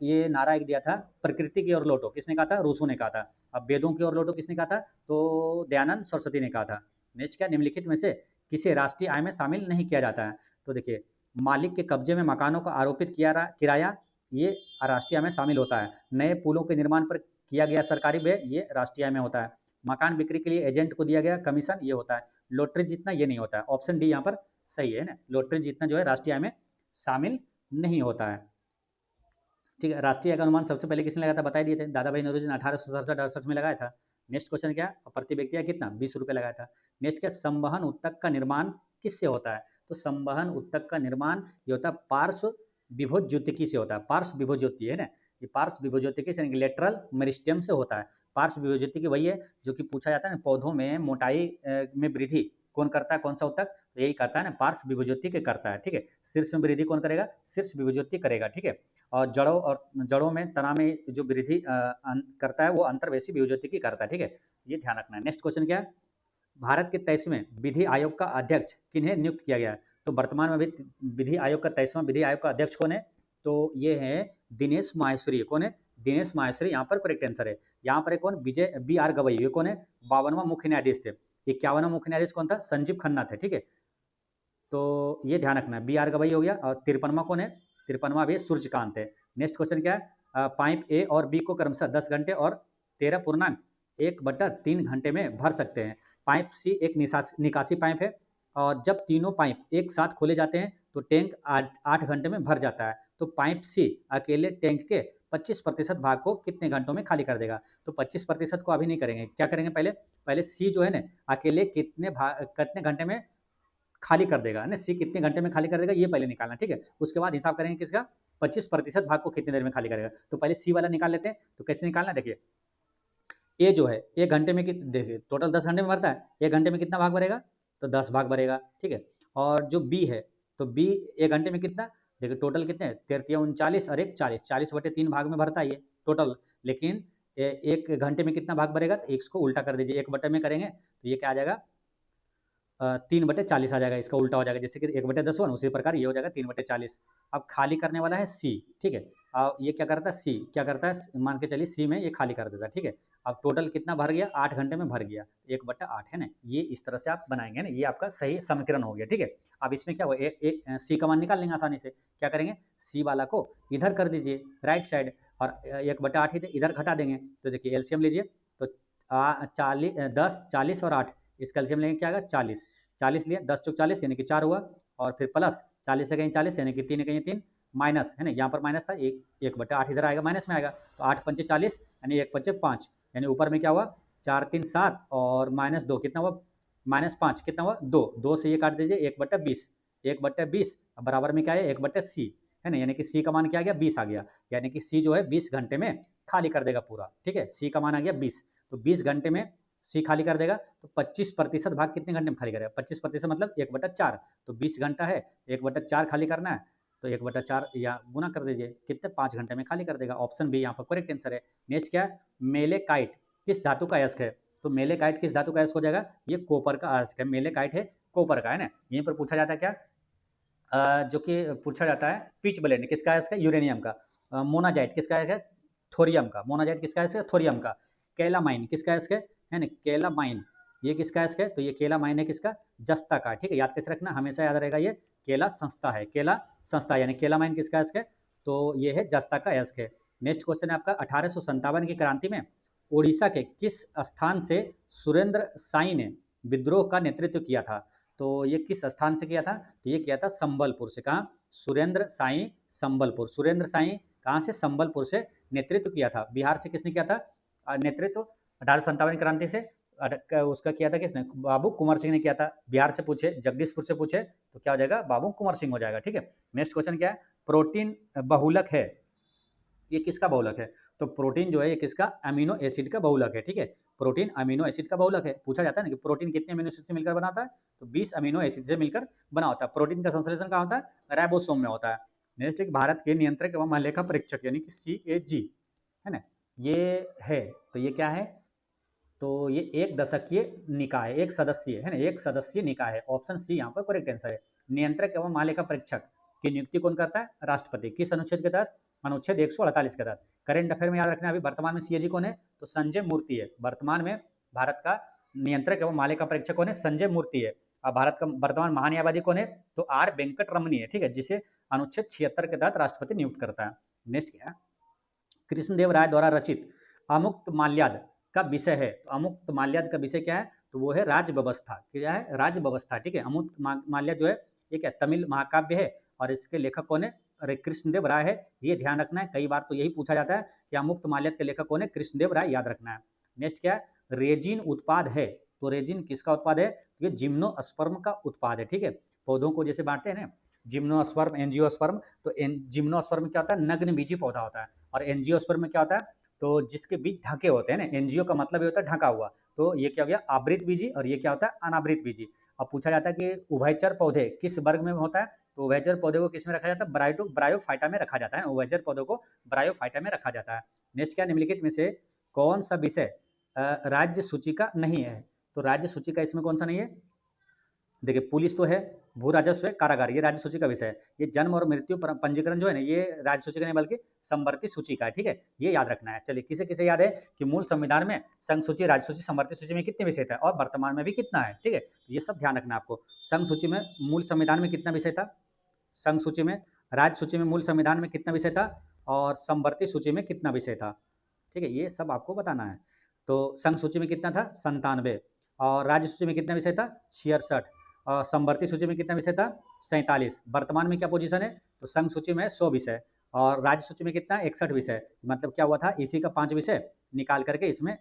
ये नारा एक दिया था, प्रकृति की ओर लौटो, किसने कहा था, रूसो ने कहा था। अब वेदों की ओर लौटो किसने कहा था, तो दयानंद सरस्वती ने कहा था। नेक्स्ट क्या, निम्नलिखित में से किसे राष्ट्रीय आय में शामिल नहीं किया जाता है, तो देखिए मालिक के कब्जे में मकानों का आरोपित किराया, ये राष्ट्रीय आय में शामिल होता है। नए पुलों के निर्माण पर किया गया सरकारी व्यय, ये राष्ट्रीय आय में होता है। मकान बिक्री के लिए एजेंट को दिया गया कमीशन, ये होता है। लॉटरी जीतना, ये नहीं होता है। ऑप्शन डी यहाँ पर सही है ना, लॉटरी जीतना जो है राष्ट्रीय आय में शामिल नहीं होता है, ठीक है। राष्ट्रीय आय का अनुमान सबसे पहले किसने लगाया था, बता दिए थे, दादा भाई नौरोजी ने 1867-68 में लगाया था। नेक्स्ट क्वेश्चन क्या, प्रति व्यक्ति का कितना, 20 रुपये लगाया था। नेक्स्ट क्या, संवहन उत्तक का निर्माण किससे होता है, तो संवहन उत्तक का निर्माण ये होता है पार्श्व विभुज ज्योतिकी से होता है, पार्श्व विभुज ज्योति, है ना, ये पार्श्व विभुज ज्योतिकी से, लेटरल मेरिस्टेम से होता है। पार्श्व विभुज ज्योतिकी वही है जो कि पूछा जाता है ना, पौधों में मोटाई में वृद्धि कौन करता है, कौन सा उत्तक, तो यही करता है ना, पार्श्व विभुज ज्योतिकी करता है, ठीक है। शीर्ष में वृद्धि कौन करेगा, शीर्ष विभुज ज्योति करेगा, ठीक है। और जड़ों में तना में जो वृद्धि करता है वो अंतर्वेशी विभुज्योति की करता है, ठीक है। ये ध्यान रखना है। नेक्स्ट क्वेश्चन क्या है, भारत के 23वें विधि आयोग का अध्यक्ष किन्हें नियुक्त किया गया है, तो वर्तमान में अभी विधि आयोग का 23वां विधि आयोग का अध्यक्ष कौन है, तो ये है दिनेश माहेश्वरी, कौन है, दिनेश माहेश्वरी यहाँ पर करेक्ट आंसर है। यहाँ पर कौन, विजय BR गवई, ये कौन है, 52वां मुख्य न्यायाधीश थे। 51वां मुख्य न्यायाधीश कौन था, संजीव खन्ना थे, ठीक है। तो ये ध्यान रखना है, BR गवई हो गया, और 53वां कौन है, 53वां भी सूर्यकांत है। नेक्स्ट क्वेश्चन क्या है, पाइप ए और बी को क्रमशः 10 घंटे और 13.1/3 घंटे में भर सकते हैं। पाइप सी एक निकासी पाइप है, और जब तीनों पाइप एक साथ खोले जाते हैं तो टैंक 8 घंटे में भर जाता है। तो पाइप सी अकेले टैंक के 25% भाग को कितने घंटों में खाली कर देगा, तो 25% को अभी नहीं करेंगे, क्या करेंगे, पहले पहले सी जो है ना, अकेले कितने घंटे में खाली कर देगा ना, सी कितने घंटे में खाली कर देगा ये पहले निकालना, ठीक है। उसके बाद हिसाब करेंगे किसका, 25% भाग को कितनी देर में खाली करेगा। तो पहले सी वाला निकाल लेते हैं, तो कैसे निकालना, देखिए ए जो है 1 घंटे में देखिए टोटल 10 घंटे में भरता है, 1 घंटे में कितना भाग भरेगा, तो 10 भाग भरेगा, ठीक है। और जो बी है, तो बी 1 घंटे में कितना, देखिए टोटल कितने, 33 39 और 1 40, 40/3 भाग में भरता है ये टोटल। लेकिन 1 घंटे में कितना भाग भरेगा, तो इसको उल्टा कर दीजिए, 1 बटे में करेंगे तो ये क्या आ जाएगा, 3/40 आ जाएगा, इसका उल्टा हो जाएगा, जैसे कि 1/10 हुआ ना, उसी प्रकार ये हो जाएगा 3/40। अब खाली करने वाला है सी, ठीक है। अब ये क्या करता है, सी क्या करता है, मान के चलिए सी में ये खाली कर देता है, ठीक है। अब टोटल कितना भर गया, 8 घंटे में भर गया, 1/8 है ना, ये इस तरह से आप बनाएंगे ना, ये आपका सही समीकरण हो गया, ठीक है। अब इसमें क्या हुआ, सी का मान निकाल लेंगे आसानी से, क्या करेंगे, सी वाला को इधर कर दीजिए राइट साइड, और 1/8 इधर घटा देंगे, तो देखिए एलसीएम लीजिए, तो 10 40 और 8, इसका एलसीएम लेंगे क्या आएगा, 40, 40 लिया, 10 चौक 40 यानी कि 4 हुआ, और फिर प्लस 40 से कहीं 40 यानी कि 3 कहीं 3, माइनस है ना, यहाँ पर माइनस था, 1/8 इधर आएगा माइनस में आएगा, तो 8 पंचे 40 यानी 1 पंचे 5, यानी ऊपर में क्या हुआ, 4 3 7 और -2 कितना हुआ, -5 कितना हुआ, 2, 2 से ये काट दीजिए, 1/20, 1/20 बराबर में क्या है, 1/c, है ना, यानी कि सी का मान क्या आ गया, 20 आ गया, यानी कि सी जो है 20 घंटे में खाली कर देगा पूरा, ठीक है। सी का मान आ गया 20, तो 20 घंटे में सी खाली कर देगा, तो 25% भाग कितने घंटे में खाली करेगा? 25% मतलब 1/4, तो 20 घंटा है, 1/4 खाली करना है, तो 1/4 या गुना कर दीजिए, कितने 5 घंटे में खाली कर देगा। ऑप्शन बी यहाँ पर करेक्ट आंसर है। नेक्स्ट क्या है? मेलेकाइट किस धातु का अयस्क है? तो मेलेकाइट किस धातु का अयस्क हो जाएगा? ये कॉपर का अयस्क है। मेलेकाइट है कॉपर का, है ना। यहीं पर पूछा जाता है क्या, जो कि पूछा जाता है पिच ब्लेंड किसका अयस्क है? यूरेनियम का। मोनाजाइट किसका अयस्क है? थोरियम का। मोनाजाइट किसका अयस्क है? थोरियम का। कैलामाइन किसका अयस्क है ना? कैलामाइन ये किसका अयस्क है? तो ये कैलामाइन है किसका? जस्ता का। ठीक है, याद कैसे रखना, हमेशा याद रहेगा, ये केला संस्था है, केला संस्था यानी कैलामाइन किसका अयस्क है? तो ये है जस्ता का अयस्क है। नेक्स्ट क्वेश्चन है आपका 1857 की क्रांति में उड़ीसा के किस स्थान से सुरेंद्र साई ने विद्रोह का नेतृत्व किया था? तो ये किस स्थान से किया था? तो ये किया था संबलपुर से। कहाँ? सुरेंद्र साई संबलपुर। सुरेंद्र साई कहाँ से? संबलपुर से नेतृत्व किया था। बिहार से किसने किया था नेतृत्व 1857 क्रांति से? उसका किया था किसने? बाबू कुंवर सिंह ने किया था। बिहार से पूछे, जगदीशपुर से पूछे तो क्या हो जाएगा? बाबू कुंवर सिंह हो जाएगा। ठीक है, नेक्स्ट क्वेश्चन क्या है? प्रोटीन बहुलक है, ये किसका बहुलक है? तो प्रोटीन जो है ये किसका? अमीनो एसिड का बहुलक है। ठीक है, प्रोटीन अमीनो एसिड का बहुलक है। पूछा जाता है ना कि प्रोटीन कितने अमीनो एसिड से मिलकर बनाता है? तो 20 अमीनो एसिड से मिलकर बना होता है। प्रोटीन का संश्लेषण कहाँ होता है? राइबोसोम में होता है। नेक्स्ट एक भारत के नियंत्रक एवं महालेखा परीक्षक यानी कि CAG है ना, ये है, तो ये क्या है? तो ये एक दशकीय निकाय, एक सदस्यीय है ना, एक सदस्यीय निकाय है। ऑप्शन सी यहाँ पर करेक्ट आंसर है। नियंत्रक एवं महालेखा परीक्षक की नियुक्ति कौन करता है? राष्ट्रपति। किस अनुच्छेद के तहत? अनुच्छेद 148 के तहत। करंट अफेयर में याद रखना, अभी वर्तमान में CAG कौन है? तो संजय मूर्ति है। वर्तमान में भारत का नियंत्रक एवं महालेखा परीक्षक कौन है? संजय मूर्ति है। अब भारत का वर्तमान महान्यायवादी कौन है? तो R वेंकट रमनी है। ठीक है, जिसे अनुच्छेद 76 के तहत राष्ट्रपति नियुक्त करता है। नेक्स्ट क्या है? कृष्णदेव राय द्वारा रचित अमुक्त माल्याद का विषय है। तो अमुक्त माल्याद का विषय क्या है? तो वो है राज्य व्यवस्था। क्या है? राज्य व्यवस्था। ठीक है, अमुक्त माल्याद जो है ये क्या? तमिल महाकाव्य है और इसके लेखक कौन है? अरे कृष्णदेव राय है। ये ध्यान रखना है, कई बार तो यही पूछा जाता है कि अमुक्त माल्याद के लेखक कौन है? कृष्णदेव राय, याद रखना है। नेक्स्ट क्या है? रेजिन उत्पाद है। तो रेजिन किसका उत्पाद है? तो ये जिम्नोस्पर्म का उत्पाद है। ठीक है, पौधों को जैसे बांटते हैं ना, जिम्नोस्पर्म, एंजियोस्पर्म, तो जिम्नोस्पर्म क्या होता है? नग्न बीजी पौधा होता है। और एंजियोस्पर्म में क्या होता है? तो जिसके बीज ढके होते हैं ना, एनजीओ का मतलब ये होता है ढका हुआ, तो ये क्या हो गया? आवृत बीजी, और ये क्या होता है? अनावृत बीजी। अब पूछा जाता है कि उभयचर पौधे किस वर्ग में होता है? तो उभयचर पौधे को किस में रखा जाता है? ब्रायोफाइटा में रखा जाता है। उभयचर पौधों को ब्रायोफाइटा में रखा जाता है। नेक्स्ट क्या? निम्नलिखित में से कौन सा विषय राज्य सूची का नहीं है? तो राज्य सूची का इसमें कौन सा नहीं है? देखिए, पुलिस तो है, भू राजस्व है, कारागार, ये राज्य सूची का विषय है। ये जन्म और मृत्यु पंजीकरण जो है ना, ये राज्य सूची का नहीं बल्कि संवर्ती सूची का है। ठीक है, ये याद रखना है। चलिए, किसे किसे याद है कि मूल संविधान में संघ सूची, राज्य सूची, संवर्ती सूची में कितने विषय था और वर्तमान में भी कितना है? ठीक है, ये सब ध्यान रखना आपको। संघ सूची में, मूल संविधान में कितना विषय था? संघ सूची में, राज्य सूची में, मूल संविधान में कितना विषय था और संवर्ती सूची में कितना विषय था? ठीक है, ये सब आपको बताना है। तो संघ सूची में कितना था? 97। और राज्य सूची में कितना विषय था? 66। और संवर्ती सूची में कितना विषय था? 47। वर्तमान में क्या पोजीशन है? तो संघ सूची में 100 विषय और राज्य सूची में कितना? 61 विषय। मतलब क्या हुआ था? इसी का 5 विषय निकाल करके इसमें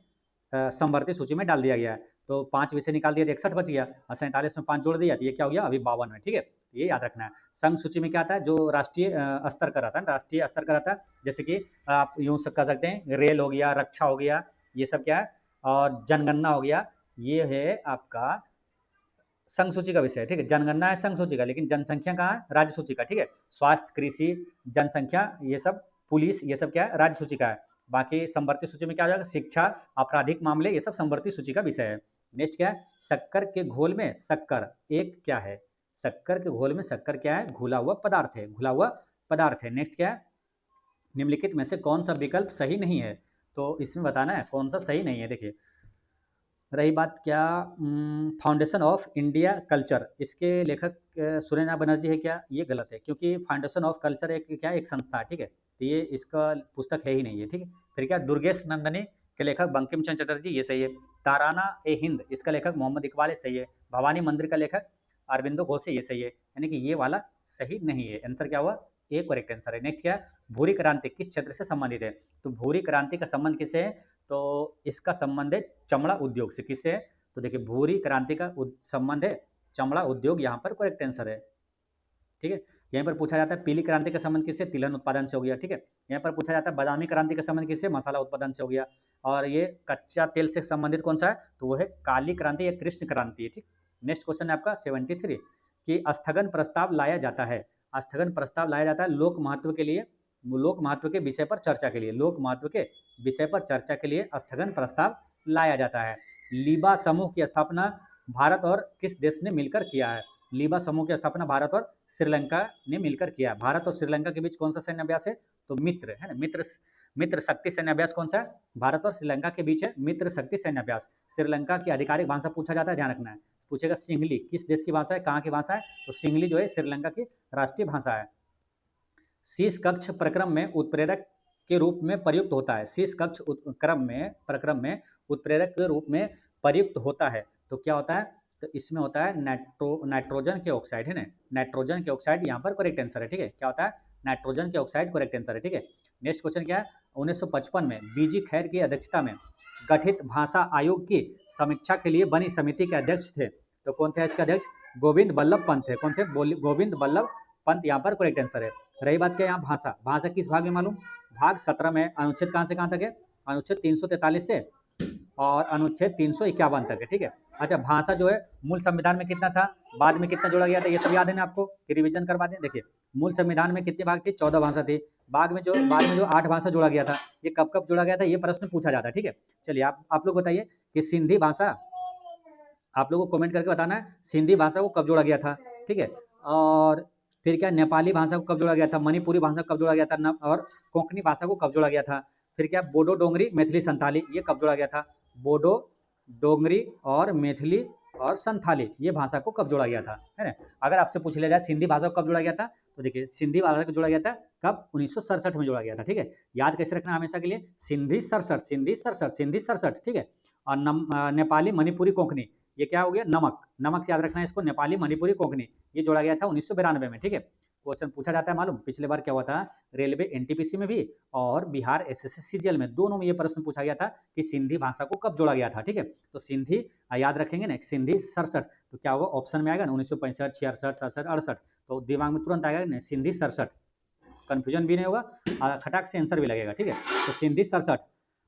संवर्ती सूची में डाल दिया गया है। तो 5 विषय निकाल दिया तो 61 बच गया और 47 में 5 जोड़ दिया तो ये क्या हो गया? अभी 52 है। ठीक है, ये याद रखना है। संघ सूची में क्या आता है? जो राष्ट्रीय स्तर का रहता है, राष्ट्रीय स्तर का रहता है, जैसे कि आप यूं कह सकते हैं रेल हो गया, रक्षा हो गया, ये सब क्या है, और जनगणना हो गया, ये है आपका संघ सूची का विषय है। ठीक है, जनगणना है संघ सूची का, लेकिन जनसंख्या कहाँ है? राज्य सूची का। ठीक है, स्वास्थ्य, कृषि, जनसंख्या, ये सब, पुलिस, ये सब क्या है? राज्य सूची का है। बाकी संवर्ती सूची में क्या हो जाएगा? शिक्षा, आपराधिक मामले, ये सब संवर्ती सूची का विषय है। नेक्स्ट क्या है? शक्कर के घोल में शक्कर एक क्या है? शक्कर के घोल में शक्कर क्या है? घुला हुआ पदार्थ है, घुला हुआ पदार्थ है। नेक्स्ट क्या है? निम्नलिखित में से कौन सा विकल्प सही नहीं है? तो इसमें बताना है कौन सा सही नहीं है। देखिए, रही बात क्या, फाउंडेशन ऑफ इंडिया कल्चर, इसके लेखक सुरेंद्र बनर्जी है क्या? ये गलत है, क्योंकि फाउंडेशन ऑफ कल्चर एक क्या, एक संस्था है। ठीक है, तो ये इसका पुस्तक है ही नहीं है। ठीक है, फिर क्या, दुर्गेश नंदनी के लेखक बंकिम चंद्र चटर्जी, ये सही है। ताराना ए हिंद, इसका लेखक मोहम्मद इकबाल है, सही है। भवानी मंदिर का लेखक अरविंदो घोष है, ये सही है। यानी कि ये वाला सही नहीं है। आंसर क्या हुआ? ए करेक्ट आंसर है। नेक्स्ट क्या है? भूरी क्रांति किस क्षेत्र से संबंधित है? तो भूरी क्रांति का संबंध किससे है? तो इसका संबंध है चमड़ा उद्योग से। किससे है? तो देखिए, भूरी क्रांति का संबंध है चमड़ा उद्योग, यहाँ पर करेक्ट आंसर है। ठीक है, यहीं पर पूछा जाता है पीली क्रांति का संबंध किससे, तिलहन उत्पादन से हो गया, ठीक है। यहाँ पर पूछा जाता है बादामी क्रांति का संबंध किससे, मसाला उत्पादन से हो गया। और ये कच्चा तेल से संबंधित कौन सा है, तो वो है काली क्रांति या कृष्ण क्रांति है, ठीक। नेक्स्ट क्वेश्चन है आपका 73 कि स्थगन प्रस्ताव लाया जाता है। स्थगन प्रस्ताव लाया जाता है लोक महत्व के लिए, लोक महत्व के विषय पर चर्चा के लिए, लोक महत्व के विषय पर चर्चा के लिए स्थगन प्रस्ताव लाया जाता है। लीबा समूह की स्थापना भारत और किस देश ने मिलकर किया है, लीबा समूह की स्थापना भारत और श्रीलंका ने मिलकर किया। भारत और श्रीलंका के बीच कौन सा सैन्य अभ्यास है, तो मित्र है ना, मित्र शक्ति सैन्य अभ्यास कौन सा है, भारत और श्रीलंका के बीच है मित्र शक्ति सैन्य अभ्यास। श्रीलंका की आधिकारिक भाषा पूछा जाता है, ध्यान रखना है, पूछेगा सिंहली किस देश की भाषा है, कहाँ की भाषा है, तो सिंहली जो है श्रीलंका की राष्ट्रीय भाषा है। शीश कक्ष प्रक्रम में उत्प्रेरक के रूप में प्रयुक्त होता है, शीश कक्ष प्रक्रम में उत्प्रेरक के रूप में प्रयुक्त होता है, तो क्या होता है, तो इसमें होता है नाइट्रोजन के ऑक्साइड, है ना, नाइट्रोजन के ऑक्साइड यहाँ पर करेक्ट आंसर है, ठीक है। क्या होता है, नाइट्रोजन के ऑक्साइड करेक्ट आंसर है, ठीक है। नेक्स्ट क्वेश्चन क्या है, 1955 में बीजी खैर की अध्यक्षता में गठित भाषा आयोग की समीक्षा के लिए बनी समिति के अध्यक्ष थे, तो कौन थे इसके अध्यक्ष, गोविंद बल्लभ पंत थे, कौन थे, गोविंद बल्लभ पंत यहाँ पर करेक्ट आंसर है। रही बात क्या यहाँ भाषा, भाषा किस भाग में मालूम, भाग 17 में अनुच्छेद कहाँ से कहाँ तक है, अनुच्छेद 343 से और अनुच्छेद 351 तक है, ठीक है। अच्छा भाषा जो है मूल संविधान में कितना था, बाद में कितना जोड़ा गया था, ये सब याद है ना आपको, रिवीजन करवा दें। देखिए मूल संविधान में कितने भाग थे, 14 भाषा थी, बाद में जो 8 भाषा जोड़ा गया था, ये कब कब जोड़ा गया था, ये प्रश्न पूछा जाता है, ठीक है। चलिए आप लोग बताइए कि सिंधी भाषा, आप लोगों को कमेंट करके बताना है सिंधी भाषा को कब जोड़ा गया था, ठीक है। और फिर क्या नेपाली भाषा को कब जोड़ा गया था, मणिपुरी भाषा को कब जोड़ा गया था, और कोंकणी भाषा को कब जोड़ा गया था। फिर क्या बोडो डोंगरी मैथिली संथाली, ये कब जोड़ा गया था, बोडो डोंगरी और मैथिली और संथाली ये भाषा को कब जोड़ा गया था, है ना। अगर आपसे पूछ लिया जाए सिंधी भाषा को कब जोड़ा गया था, तो देखिए सिंधी भाषा को जोड़ा गया था कब, 1967 में जोड़ा गया था, ठीक है। याद कैसे रखना हमेशा के लिए, सिंधी 67, सिंधी 67, सिंधी 67, ठीक है। और नेपाली मणिपुरी कोंकणी, ये क्या हो गया, नमक से याद रखना है इसको, नेपाली मणिपुरी कोंकणी ये जोड़ा गया था 1992 में, ठीक है। क्वेश्चन पूछा जाता है मालूम, पिछले बार क्या हुआ था, रेलवे एनटीपीसी में भी और बिहार एसएससी सीजीएल में दोनों में ये प्रश्न पूछा गया था कि सिंधी भाषा को कब जोड़ा गया था, ठीक है। तो सिंधी याद रखेंगे ना, सिंधी 67, तो क्या होगा ऑप्शन में आएगा ना 1965, 66, 67, 68, तो दिमाग में तुरंत आएगा ना सिंधी 67, कंफ्यूजन भी नहीं होगा, खटाक से आंसर भी लगेगा, ठीक है। तो सिंधी 67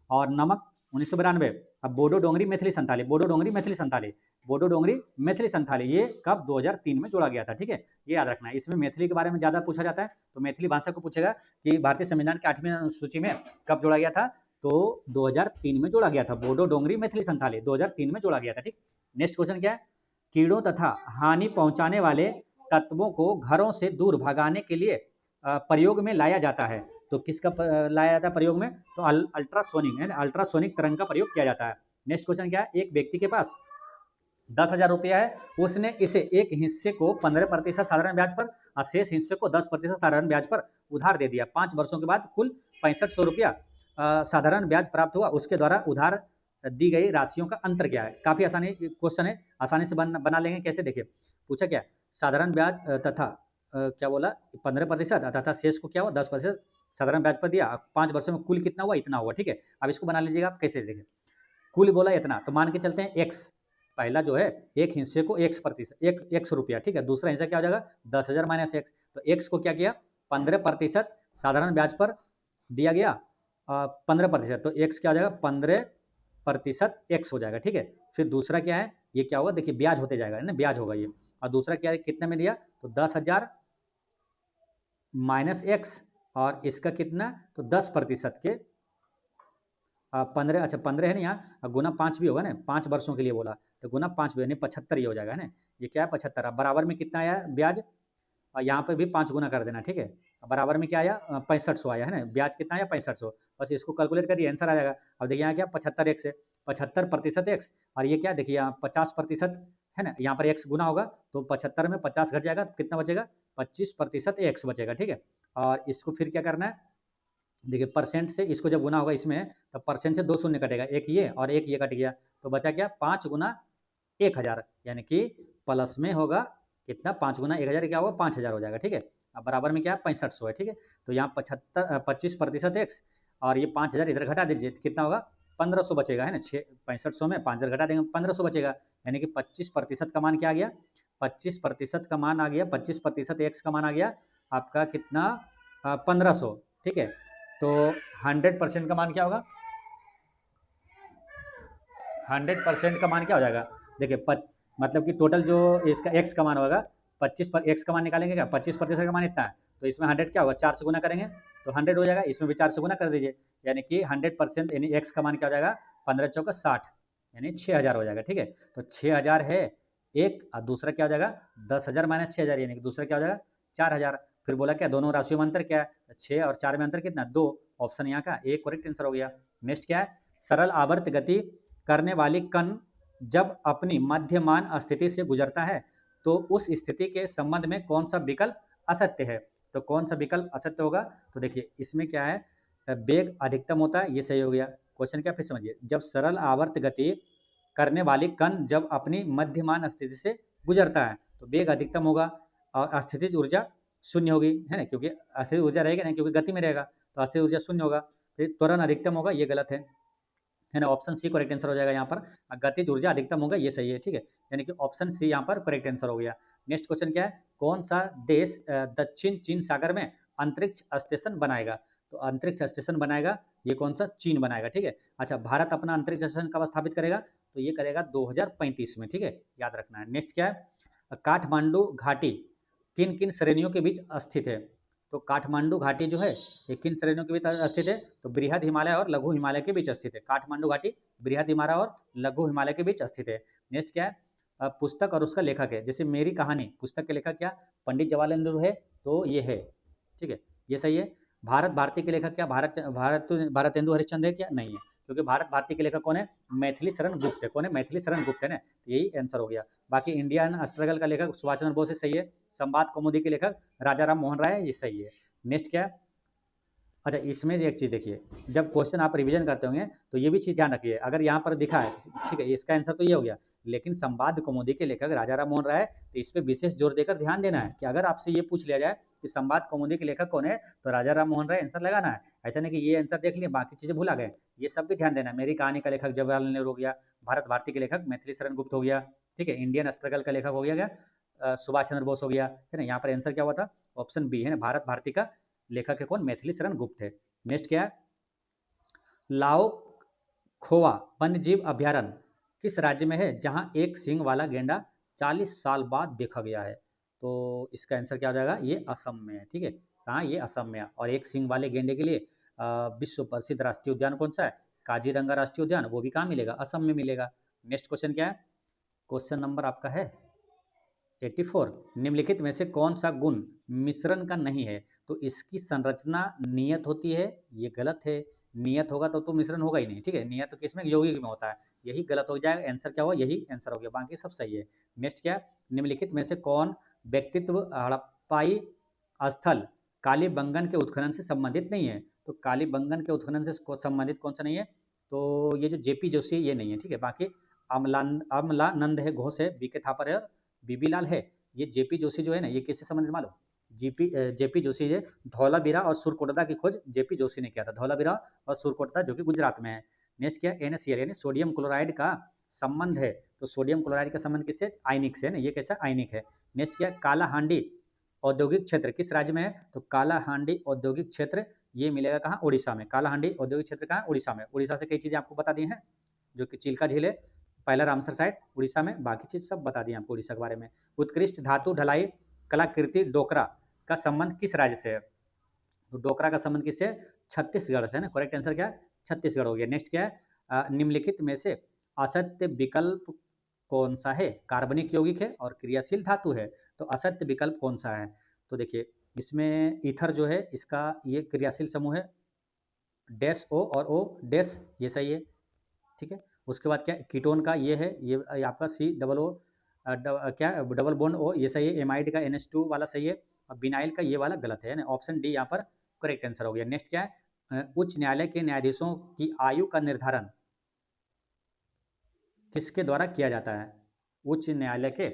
और नमक 1992। अब बोडो डोंगरी मैथिली संथाली, बोडो डोंगरी मैथिली संथाली, बोडो डोंगरी मैथिली संथाली ये कब 2003 में जोड़ा गया था, ठीक है। ये याद रखना है, इसमें मैथिली के बारे में ज़्यादा पूछा जाता है, तो मैथिली भाषा को पूछेगा कि भारतीय संविधान के 8वीं अनुसूची में कब जोड़ा गया था, तो 2003 में जोड़ा गया था, बोडो डोंगरी मैथिली संथाली 2003 में जोड़ा गया था, ठीक। नेक्स्ट क्वेश्चन क्या है, कीड़ों तथा हानि पहुंचाने वाले तत्वों को घरों से दूर भगाने के लिए प्रयोग में लाया जाता है, तो किसका लाया जाता है प्रयोग में, तो अल्ट्रासोनिक है ना, अल्ट्रासोनिक तरंग का प्रयोग किया जाता है। नेक्स्ट क्वेश्चन क्या है, एक व्यक्ति के पास 10,000 रुपया है, उसने इसे एक हिस्से को 15% साधारण ब्याज पर और शेष हिस्से को 10% साधारण ब्याज पर उधार दे दिया। 5 वर्षों के बाद कुल 6500 रुपया साधारण ब्याज प्राप्त हुआ, उसके द्वारा उधार दी गई राशियों का अंतर क्या है। काफी आसानी क्वेश्चन है, आसानी से बना लेंगे, कैसे देखिए पूछा क्या, साधारण ब्याज तथा क्या बोला 15% तथा शेष को क्या हुआ 10% साधारण ब्याज पर दिया, 5 वर्षों में कुल कितना हुआ, इतना हुआ, ठीक है। अब इसको बना लीजिएगा आप, कैसे देखिए कुल बोला इतना, तो मान के चलते हैं एक्स, पहला जो है एक हिस्से को एक्स रुपया, ठीक है, दूसरा हिस्सा क्या हो जाएगा 10,000 माइनस एक्स, तो एक्स को क्या किया 15% साधारण ब्याज पर दिया गया 15%, तो एक्स क्या हो जाएगा 15% एक्स हो जाएगा, ठीक है। फिर दूसरा क्या है, ये क्या होगा देखिए ब्याज होते जाएगा, है ना, ब्याज होगा ये, और दूसरा क्या है कितने में दिया, तो 10,000 माइनस एक्स और इसका कितना, तो 10% के 15, अच्छा 15 है ना यहाँ, गुना 5 भी होगा ना, 5 वर्षों के लिए बोला, तो गुना 5 भी यानी 75 ये हो जाएगा, है ना, ये क्या है 75। अब बराबर में कितना आया ब्याज, और यहाँ पे भी 5 गुना कर देना, ठीक है। बराबर में क्या आया 6500 आया, है ना, ब्याज कितना आया 6500, बस इसको कैलकुलेट करिए आंसर आ जाएगा। अब देखिए यहाँ क्या 75 एक्स है, 75% एक्स, और ये क्या देखिए यहाँ 50% है ना, यहाँ पर एक्स गुना होगा तो 75 में 50 घट जाएगा, कितना बचेगा 25% एक्स बचेगा, ठीक है। और इसको फिर क्या करना है, देखिए परसेंट से इसको जब गुना होगा इसमें, तो परसेंट से 2 शून्य कटेगा, एक ये और एक ये कट गया, तो बचा क्या 5 गुना 1000, यानी कि प्लस में होगा कितना 5 गुना 1000 क्या होगा 5000 हो जाएगा, ठीक है। अब बराबर में क्या 6500 है, ठीक है। तो यहाँ 25% एक्स और ये 5000 इधर घटा दीजिए, तो कितना होगा 1500 बचेगा, है ना, 6500 में 5000 घटा देंगे 1500 बचेगा, यानी कि 25% का मान क्या आ गया, 25% का मान आ गया, 25% एक्स का मान आ गया आपका कितना 1500, ठीक है। तो 100% का मान क्या होगा, 100% का मान क्या हो जाएगा, देखिए मतलब कि टोटल जो इसका एक्स का मान होगा 25 पर एक्स का मान निकालेंगे क्या, 25% का मान इतना है, तो इसमें 100 क्या होगा, 4 से गुना करेंगे तो 100 हो जाएगा, इसमें भी 4 से गुना कर दीजिए, यानी कि 100% यानी एक्स का मान क्या हो जाएगा 15 चौका 60 यानी 6000 हो जाएगा, ठीक है। तो 6000 है एक, और दूसरा क्या हो जाएगा 10,000 माइनस 6000 यानी कि दूसरा क्या हो जाएगा 4000। फिर बोला क्या दोनों राशियों में अंतर क्या है, 6 और 4 में अंतर कितना 2, ऑप्शन यहाँ का एक करेक्ट आंसर हो गया। नेक्स्ट क्या है, सरल आवर्त गति करने वाली कण जब अपनी मध्यमान स्थिति से गुजरता है तो उस स्थिति के संबंध में कौन सा विकल्प असत्य है, तो कौन सा विकल्प असत्य होगा, तो देखिए इसमें क्या है वेग अधिकतम होता है, ये सही हो गया। क्वेश्चन क्या फिर समझिए, जब सरल आवर्त गति करने वाली कण जब अपनी मध्यमान स्थिति से गुजरता है तो वेग अधिकतम होगा और स्थितिज ऊर्जा शून्य होगी, है ना, क्योंकि स्थितिज ऊर्जा रहेगी नहीं क्योंकि गति में रहेगा, तो स्थितिज ऊर्जा शून्य होगा। फिर त्वरण अधिकतम होगा, ये गलत है ना, ऑप्शन सी करेक्ट आंसर हो जाएगा यहाँ पर, गतिज ऊर्जा अधिकतम होगा, ये सही है, ठीक है, यानी कि ऑप्शन सी यहाँ पर करेक्ट आंसर हो गया। नेक्स्ट क्वेश्चन क्या है, कौन सा देश दक्षिण चीन सागर में अंतरिक्ष स्टेशन बनाएगा, तो अंतरिक्ष स्टेशन बनाएगा ये कौन सा, चीन बनाएगा, ठीक है। अच्छा, भारत अपना अंतरिक्ष स्टेशन कब स्थापित करेगा, तो ये करेगा 2035 में, ठीक है, याद रखना है। नेक्स्ट क्या है, काठमांडू घाटी किन किन श्रेणियों के बीच स्थित है, तो काठमांडू घाटी जो है ये किन श्रेणियों के बीच स्थित है, तो बृहद हिमालय और लघु हिमालय के बीच स्थित है, काठमांडू घाटी बृहद हिमालय और लघु हिमालय के बीच स्थित है। नेक्स्ट क्या है, पुस्तक और उसका लेखक है, जैसे मेरी कहानी पुस्तक के लेखक क्या पंडित जवाहरलाल नेहरू है, तो ये है, ठीक है, ये सही है। भारत भारती के लेखक क्या भारतेंदु हरिश्चंद्र है क्या, नहीं है, क्योंकि भारत भारती के लेखक कौन है, मैथिली शरण गुप्त है, कौन है, मैथिली शरण गुप्त है ना, तो यही आंसर हो गया। बाकी इंडियन स्ट्रगल का लेखक सुभाष चंद्र बोस सही है, संवाद कौमुदी के लेखक राजा राम मोहन राय ये सही है। नेक्स्ट क्या है, अच्छा इसमें एक चीज़ देखिए, जब क्वेश्चन आप रिवीजन करते होंगे तो ये भी चीज़ ध्यान रखिए, अगर यहाँ पर दिखा है ठीक है इसका आंसर तो ये हो गया, लेकिन संवाद कौमुदी के लेखक राजा राम मोहन राय, तो इस पर विशेष जोर देकर ध्यान देना है कि अगर आपसे ये पूछ लिया जाए कि संवाद कौमुदी के लेखक कौन है, तो राजा राम मोहन राय आंसर लगाना है, ऐसा नहीं कि ये आंसर देख लिए बाकी चीज़ें भूला गए, ये सब भी ध्यान देना है। मेरी कहानी का लेखक जवाहरलाल नेहरू हो गया, भारत भारती के लेखक मैथिली शरण गुप्त हो गया, ठीक है, इंडियन स्ट्रगल का लेखक हो गया सुभाष चंद्र बोस हो गया, है ना, यहाँ पर आंसर क्या हुआ था, ऑप्शन बी है ना, भारत भारती का लेखक है कौन, मैथिली शरण गुप्त है। नेक्स्ट क्या है, लाओ खोवा वन्यजीव अभ्यारण्य किस राज्य में है जहां एक सींग वाला गेंडा 40 साल बाद देखा गया है, तो इसका आंसर क्या हो जाएगा, ये असम में है, ठीक है, कहाँ, ये असम में है। और एक सींग वाले गेंडे के लिए विश्व प्रसिद्ध राष्ट्रीय उद्यान कौन सा है, काजीरंगा राष्ट्रीय उद्यान, वो भी कहाँ मिलेगा, असम में मिलेगा। नेक्स्ट क्वेश्चन क्या है, क्वेश्चन नंबर आपका है 84, निम्नलिखित में से कौन सा गुण मिश्रण का नहीं है, तो इसकी संरचना नियत होती है, ये गलत है, नियत होगा तो मिश्रण होगा ही नहीं, ठीक है, नियत तो किसमें, यौगिक में होता है, यही गलत हो जाएगा, आंसर क्या हुआ, यही आंसर हो गया, बाकी सब सही है। नेक्स्ट क्या, निम्नलिखित में से कौन व्यक्तित्व हड़प्पाई स्थल कालीबंगन के उत्खनन से संबंधित नहीं है, तो कालीबंगन के उत्खनन से संबंधित कौन सा नहीं है, तो ये जो जेपी जोशी ये नहीं है, ठीक है, बाकी अमलानंद है, घोष है, बीके थापर है और बीबी लाल है। ये जेपी जोशी जो है ना, ये किससे संबंधित मालूम, जेपी जोशी है, धौलावीरा और सुरकोटदा की खोज जेपी जोशी ने किया था, धौलावीरा और सुरकोटदा जो कि गुजरात में है। नेक्स्ट क्या है, NaCl यानी सोडियम क्लोराइड का संबंध है, तो सोडियम क्लोराइड का संबंध किससे, आयनिक से है ना, ये कैसा आयनिक है। नेक्स्ट क्या है, काला हांडी औद्योगिक क्षेत्र किस राज्य में है, तो काला हांडी औद्योगिक क्षेत्र ये मिलेगा कहाँ, उड़ीसा में, काला हांडी औद्योगिक क्षेत्र कहाँ, उड़ीसा में, उड़ीसा से कई चीज़ें आपको बता दी हैं, जो कि चिल्का झील है, पहला रामसर साइट उड़ीसा में, बाकी चीज़ सब बता दी आपको उड़ीसा के बारे में। उत्कृष्ट धातु ढलाई कलाकृति डोकरा का संबंध किस राज्य से है, तो डोकरा का संबंध किससे है, छत्तीसगढ़ से है ना, करेक्ट आंसर क्या है, छत्तीसगढ़ हो गया। नेक्स्ट क्या है, निम्नलिखित में से असत्य विकल्प कौन सा है, कार्बनिक यौगिक है और क्रियाशील धातु है, तो असत्य विकल्प कौन सा है, तो देखिए इसमें ईथर जो है इसका ये क्रियाशील समूह है, डैश ओ और ओ डैश ये सही है, ठीक है। उसके बाद क्या कीटोन का ये है, ये आपका सी डबल ओ क्या डबल बॉन्ड ओ ये सही है, एमाइड का NH2 वाला सही है, और बिनाइल का ये वाला गलत है ना, ऑप्शन डी यहाँ पर करेक्ट आंसर हो गया। नेक्स्ट क्या है, उच्च न्यायालय के न्यायाधीशों की आयु का निर्धारण किसके द्वारा किया जाता है, उच्च न्यायालय के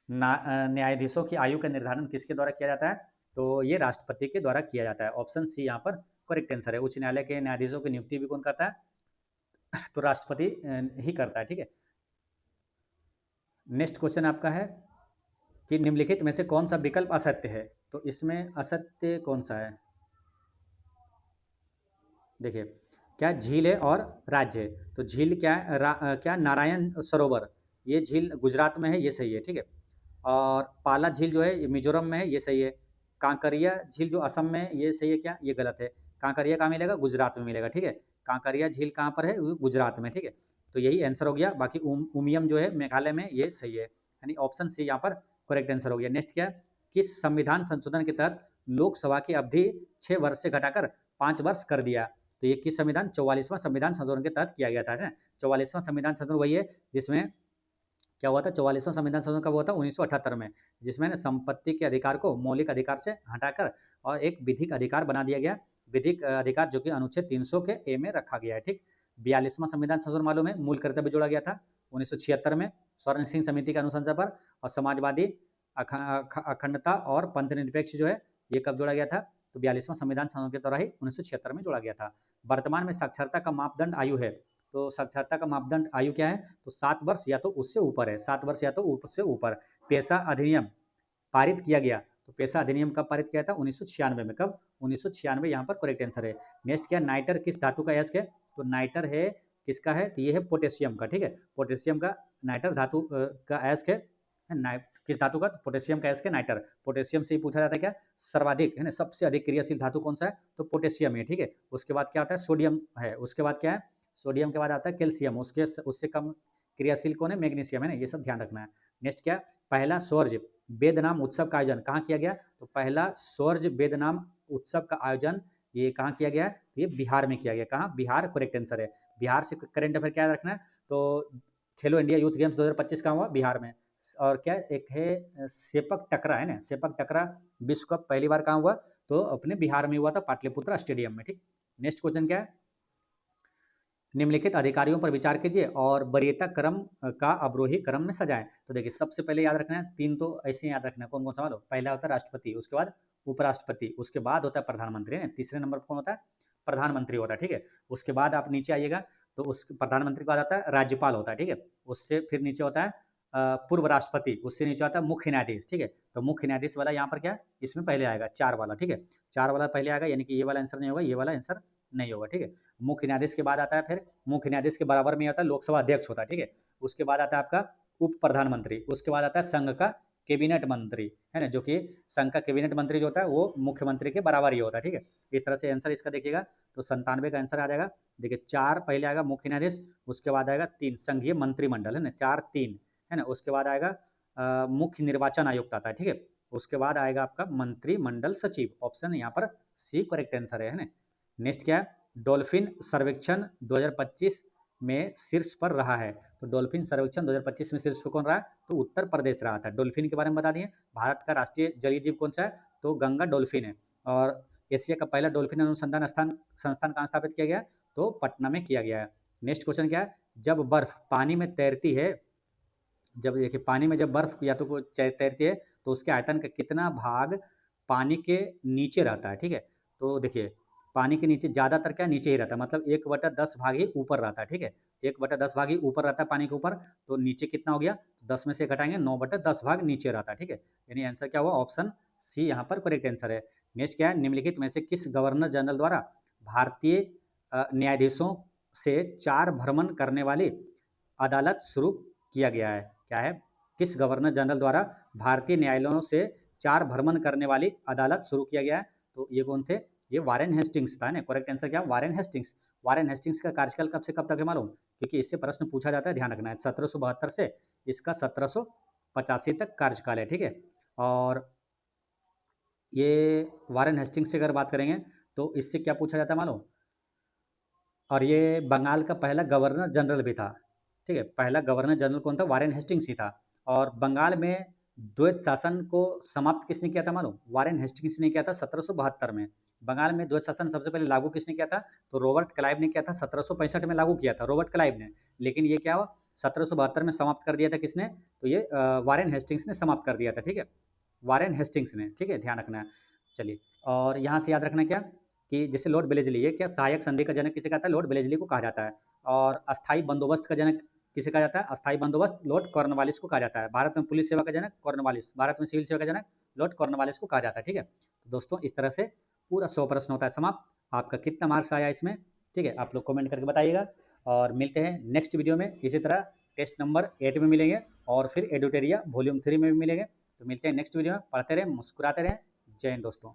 न्यायाधीशों की आयु का निर्धारण किसके द्वारा किया जाता है, तो ये राष्ट्रपति के द्वारा किया जाता है, ऑप्शन सी यहाँ पर करेक्ट आंसर है। उच्च न्यायालय के न्यायाधीशों की नियुक्ति भी कौन करता है, तो राष्ट्रपति ही करता है, ठीक है। नेक्स्ट क्वेश्चन आपका है कि निम्नलिखित में से कौन सा विकल्प असत्य है। तो इसमें असत्य कौन सा है? देखिए, क्या झील है और राज्य है। तो झील क्या है? क्या नारायण सरोवर, ये झील गुजरात में है, ये सही है, ठीक है। और पाला झील जो है ये मिजोरम में है, ये सही है। कांकरिया झील जो असम में है, ये सही है क्या? ये गलत है। कांकरिया कहाँ मिलेगा? गुजरात में मिलेगा, ठीक है। कांकरिया झील कहाँ पर है? वो गुजरात में, ठीक है। तो यही आंसर हो गया। बाकी उमियम जो है मेघालय में, ये सही है, यानी ऑप्शन सी यहाँ पर करेक्ट आंसर हो गया। नेक्स्ट क्या है? किस संविधान संशोधन के तहत लोकसभा की अवधि 6 वर्ष से घटाकर 5 वर्ष कर दिया? तो ये किस संविधान? 44वां संविधान संशोधन के तहत किया गया था, है ना। 44वां संविधान संशोधन वही है जिसमें क्या हुआ था? 44वां संविधान संशोधन कब हुआ था? 1978 में, जिसमें संपत्ति के अधिकार को मौलिक अधिकार से हटाकर और एक विधिक अधिकार बना दिया गया। विधिक अधिकार जो कि अनुच्छेद 300 के ए में रखा गया है, ठीक। 42वां संविधान संशोधन मालूम है, मूल कर्तव्य जोड़ा गया था 1976 में स्वर्ण सिंह समिति के अनुशंसा पर। और समाजवादी अखंडता और पंथ निरपेक्ष जो है, ये कब जोड़ा गया था? तो 42वां संविधान संशोधन के द्वारा ही 1976 में जोड़ा गया था। वर्तमान में साक्षरता का मापदंड आयु है। तो साक्षरता का मापदंड आयु क्या है? तो 7 वर्ष या तो उससे ऊपर है, 7 वर्ष या तो उससे ऊपर। पेशा अधिनियम पारित किया गया। तो पेशा अधिनियम कब पारित किया था? 1996 में। कब? 1996, यहाँ पर करेक्ट आंसर है। नेक्स्ट क्या? नाइटर किस धातु का अयस्क है? तो नाइटर है किसका है? तो ये है पोटेशियम का, ठीक है। पोटेशियम का नाइटर धातु का अयस्क है। किस धातु का? तो पोटेशियम का अयस्क है नाइटर। पोटेशियम से ही पूछा जाता है क्या? सर्वाधिक, है ना, सबसे अधिक क्रियाशील धातु कौन सा है? तो पोटेशियम है, ठीक है। उसके बाद क्या आता है? सोडियम है। उसके बाद क्या है? सोडियम के बाद आता है कैल्शियम। उससे कम क्रियाशील कौन है? मैग्नीशियम, है ना। ये सब ध्यान रखना है। नेक्स्ट क्या? पहला स्वर्ण वेद नाम उत्सव का आयोजन कहाँ किया गया? तो पहला स्वर्ण वेद नाम उत्सव का आयोजन ये कहाँ किया गया? तो ये बिहार में किया गया। कहाँ? बिहार करेक्ट आंसर है। बिहार से करेंट अफेयर क्या रखना है? तो खेलो इंडिया यूथ गेम्स 2025 कहाँ हुआ? बिहार में। और क्या एक है सेपक टकरा, है ना, सेपक टकरा विश्व कप पहली बार कहाँ हुआ? तो अपने बिहार में हुआ था, पाटलिपुत्रा स्टेडियम में, ठीक। नेक्स्ट क्वेश्चन क्या है? निम्नलिखित अधिकारियों पर विचार कीजिए और वरीयता क्रम का अवरोही क्रम में सजाएं। तो देखिए, सबसे पहले याद रखना है, तीन तो ऐसे याद रखना है, कौन कौन सा वालों? पहला होता है राष्ट्रपति, उसके बाद उपराष्ट्रपति, उसके बाद होता है प्रधानमंत्री, है। तीसरे नंबर पर कौन होता है? प्रधानमंत्री होता है, ठीक है। उसके बाद आप नीचे आइएगा तो उस प्रधानमंत्री के बाद आता है राज्यपाल होता है, ठीक है। उससे फिर नीचे होता है पूर्व राष्ट्रपति, उससे नीचे आता है मुख्य न्यायाधीश, ठीक है। तो मुख्य न्यायाधीश वाला यहाँ पर क्या? इसमें पहले आएगा 4 वाला, ठीक है। 4 वाला पहले आएगा, यानी कि ये वाला आंसर नहीं होगा, ये वाला आंसर नहीं होगा, ठीक है। मुख्य न्यायाधीश के बाद आता है, फिर मुख्य न्यायाधीश के बराबर में आता है लोकसभा अध्यक्ष होता है, ठीक है। उसके बाद आता है आपका उप प्रधानमंत्री, उसके बाद आता है संघ का कैबिनेट मंत्री, है ना, जो कि संघ का कैबिनेट मंत्री जो होता है वो मुख्यमंत्री के बराबर ही होता है, ठीक है। इस तरह से आंसर इसका देखिएगा तो 97 का आंसर आ जाएगा। देखिए, 4 पहले आएगा मुख्य न्यायाधीश, उसके बाद आएगा 3 संघीय मंत्रिमंडल, है ना, 4 3, है ना। उसके बाद आएगा मुख्य निर्वाचन आयुक्त आता है, ठीक है। उसके बाद आएगा आपका मंत्रिमंडल सचिव। ऑप्शन यहाँ पर सी करेक्ट आंसर है ना। नेक्स्ट क्या है? डॉल्फिन सर्वेक्षण 2025 में शीर्ष पर रहा है। तो डॉल्फिन सर्वेक्षण 2025 में शीर्ष पर कौन रहा है? तो उत्तर प्रदेश रहा था। डॉल्फिन के बारे में बता दिए। भारत का राष्ट्रीय जलीय जीव कौन सा है? तो गंगा डॉल्फिन है। और एशिया का पहला डॉल्फिन अनुसंधान संस्थान कहाँ स्थापित किया गया? तो पटना में किया गया है। नेक्स्ट क्वेश्चन क्या है? जब बर्फ पानी में तैरती है, जब देखिए पानी में जब बर्फ या तो तैरती है तो उसके आयतन का कितना भाग पानी के नीचे रहता है, ठीक है। तो देखिए, पानी के नीचे ज़्यादातर क्या नीचे ही रहता है, मतलब 1/10 भाग ही ऊपर रहता है, ठीक है। 1/10 भाग ही ऊपर रहता है पानी के ऊपर। तो नीचे कितना हो गया? 10 में से घटाएंगे, 9/10 भाग नीचे रहता है, ठीक है। यानी आंसर क्या हुआ? ऑप्शन सी यहाँ पर करेक्ट आंसर है। नेक्स्ट क्या है? निम्नलिखित में से किस गवर्नर जनरल द्वारा भारतीय न्यायाधीशों से 4 भ्रमण करने वाली अदालत शुरू किया गया है? क्या है? किस गवर्नर जनरल द्वारा भारतीय न्यायालयों से 4 भ्रमण करने वाली अदालत शुरू किया गया है? तो ये कौन थे? ये वारेन हेस्टिंग्स था ना। करेक्ट आंसर क्या? Warren Hastings. वारेन हेस्टिंग्स का कार्यकाल कब से कब तक है मालूम? क्योंकि इससे प्रश्न पूछा जाता है, ध्यान रखना है। 1772 से इसका 1785 तक कार्यकाल है, ठीक है। और ये वारेन हेस्टिंग्स से अगर बात करेंगे तो इससे क्या पूछा जाता है मालूम? और ये बंगाल का पहला गवर्नर जनरल भी था, ठीक है। पहला गवर्नर जनरल कौन था? वारेन हेस्टिंग्स ही था। और बंगाल में द्वैत शासन को समाप्त किसने किया था मालूम? वारेन हेस्टिंग्स ने किया था 1772 में। बंगाल में द्वैत शासन सबसे पहले लागू किसने किया था? तो रॉबर्ट क्लाइव ने किया था, 1765 में लागू किया था रॉबर्ट क्लाइव ने। लेकिन ये क्या हुआ? 1772 में समाप्त कर दिया था किसने? तो ये वारेन हेस्टिंग्स ने समाप्त कर दिया था, ठीक है। वारेन हेस्टिंग्स ने, ठीक है, ध्यान रखना है। चलिए, और यहाँ से याद रखना क्या कि जैसे लॉर्ड वेलेस्ली, ये क्या सहायक संधि का जनक किसे कहता है? लॉर्ड वेलेस्ली को कहा जाता है। और अस्थाई बंदोबस्त का जनक किसे कहा जाता है? अस्थायी बंदोबस्त लॉर्ड कॉर्नवालिस को कहा जाता है। भारत में पुलिस सेवा का जनक कॉर्नवालिस, भारत में सिविल सेवा का जनक लॉर्ड कॉर्नवालिस को कहा जाता है। ठीक है, तो दोस्तों इस तरह से पूरा 100 प्रश्न होता है समाप्त। आपका कितना मार्क्स आया इसमें, ठीक है, आप लोग कमेंट करके बताइएगा। और मिलते हैं नेक्स्ट वीडियो में इसी तरह टेस्ट नंबर 8 में मिलेंगे और फिर एडुटेरिया वॉल्यूम 3 में भी मिलेंगे। तो मिलते हैं नेक्स्ट वीडियो में। पढ़ते रहें, मुस्कुराते रहें। जय हिंद दोस्तों।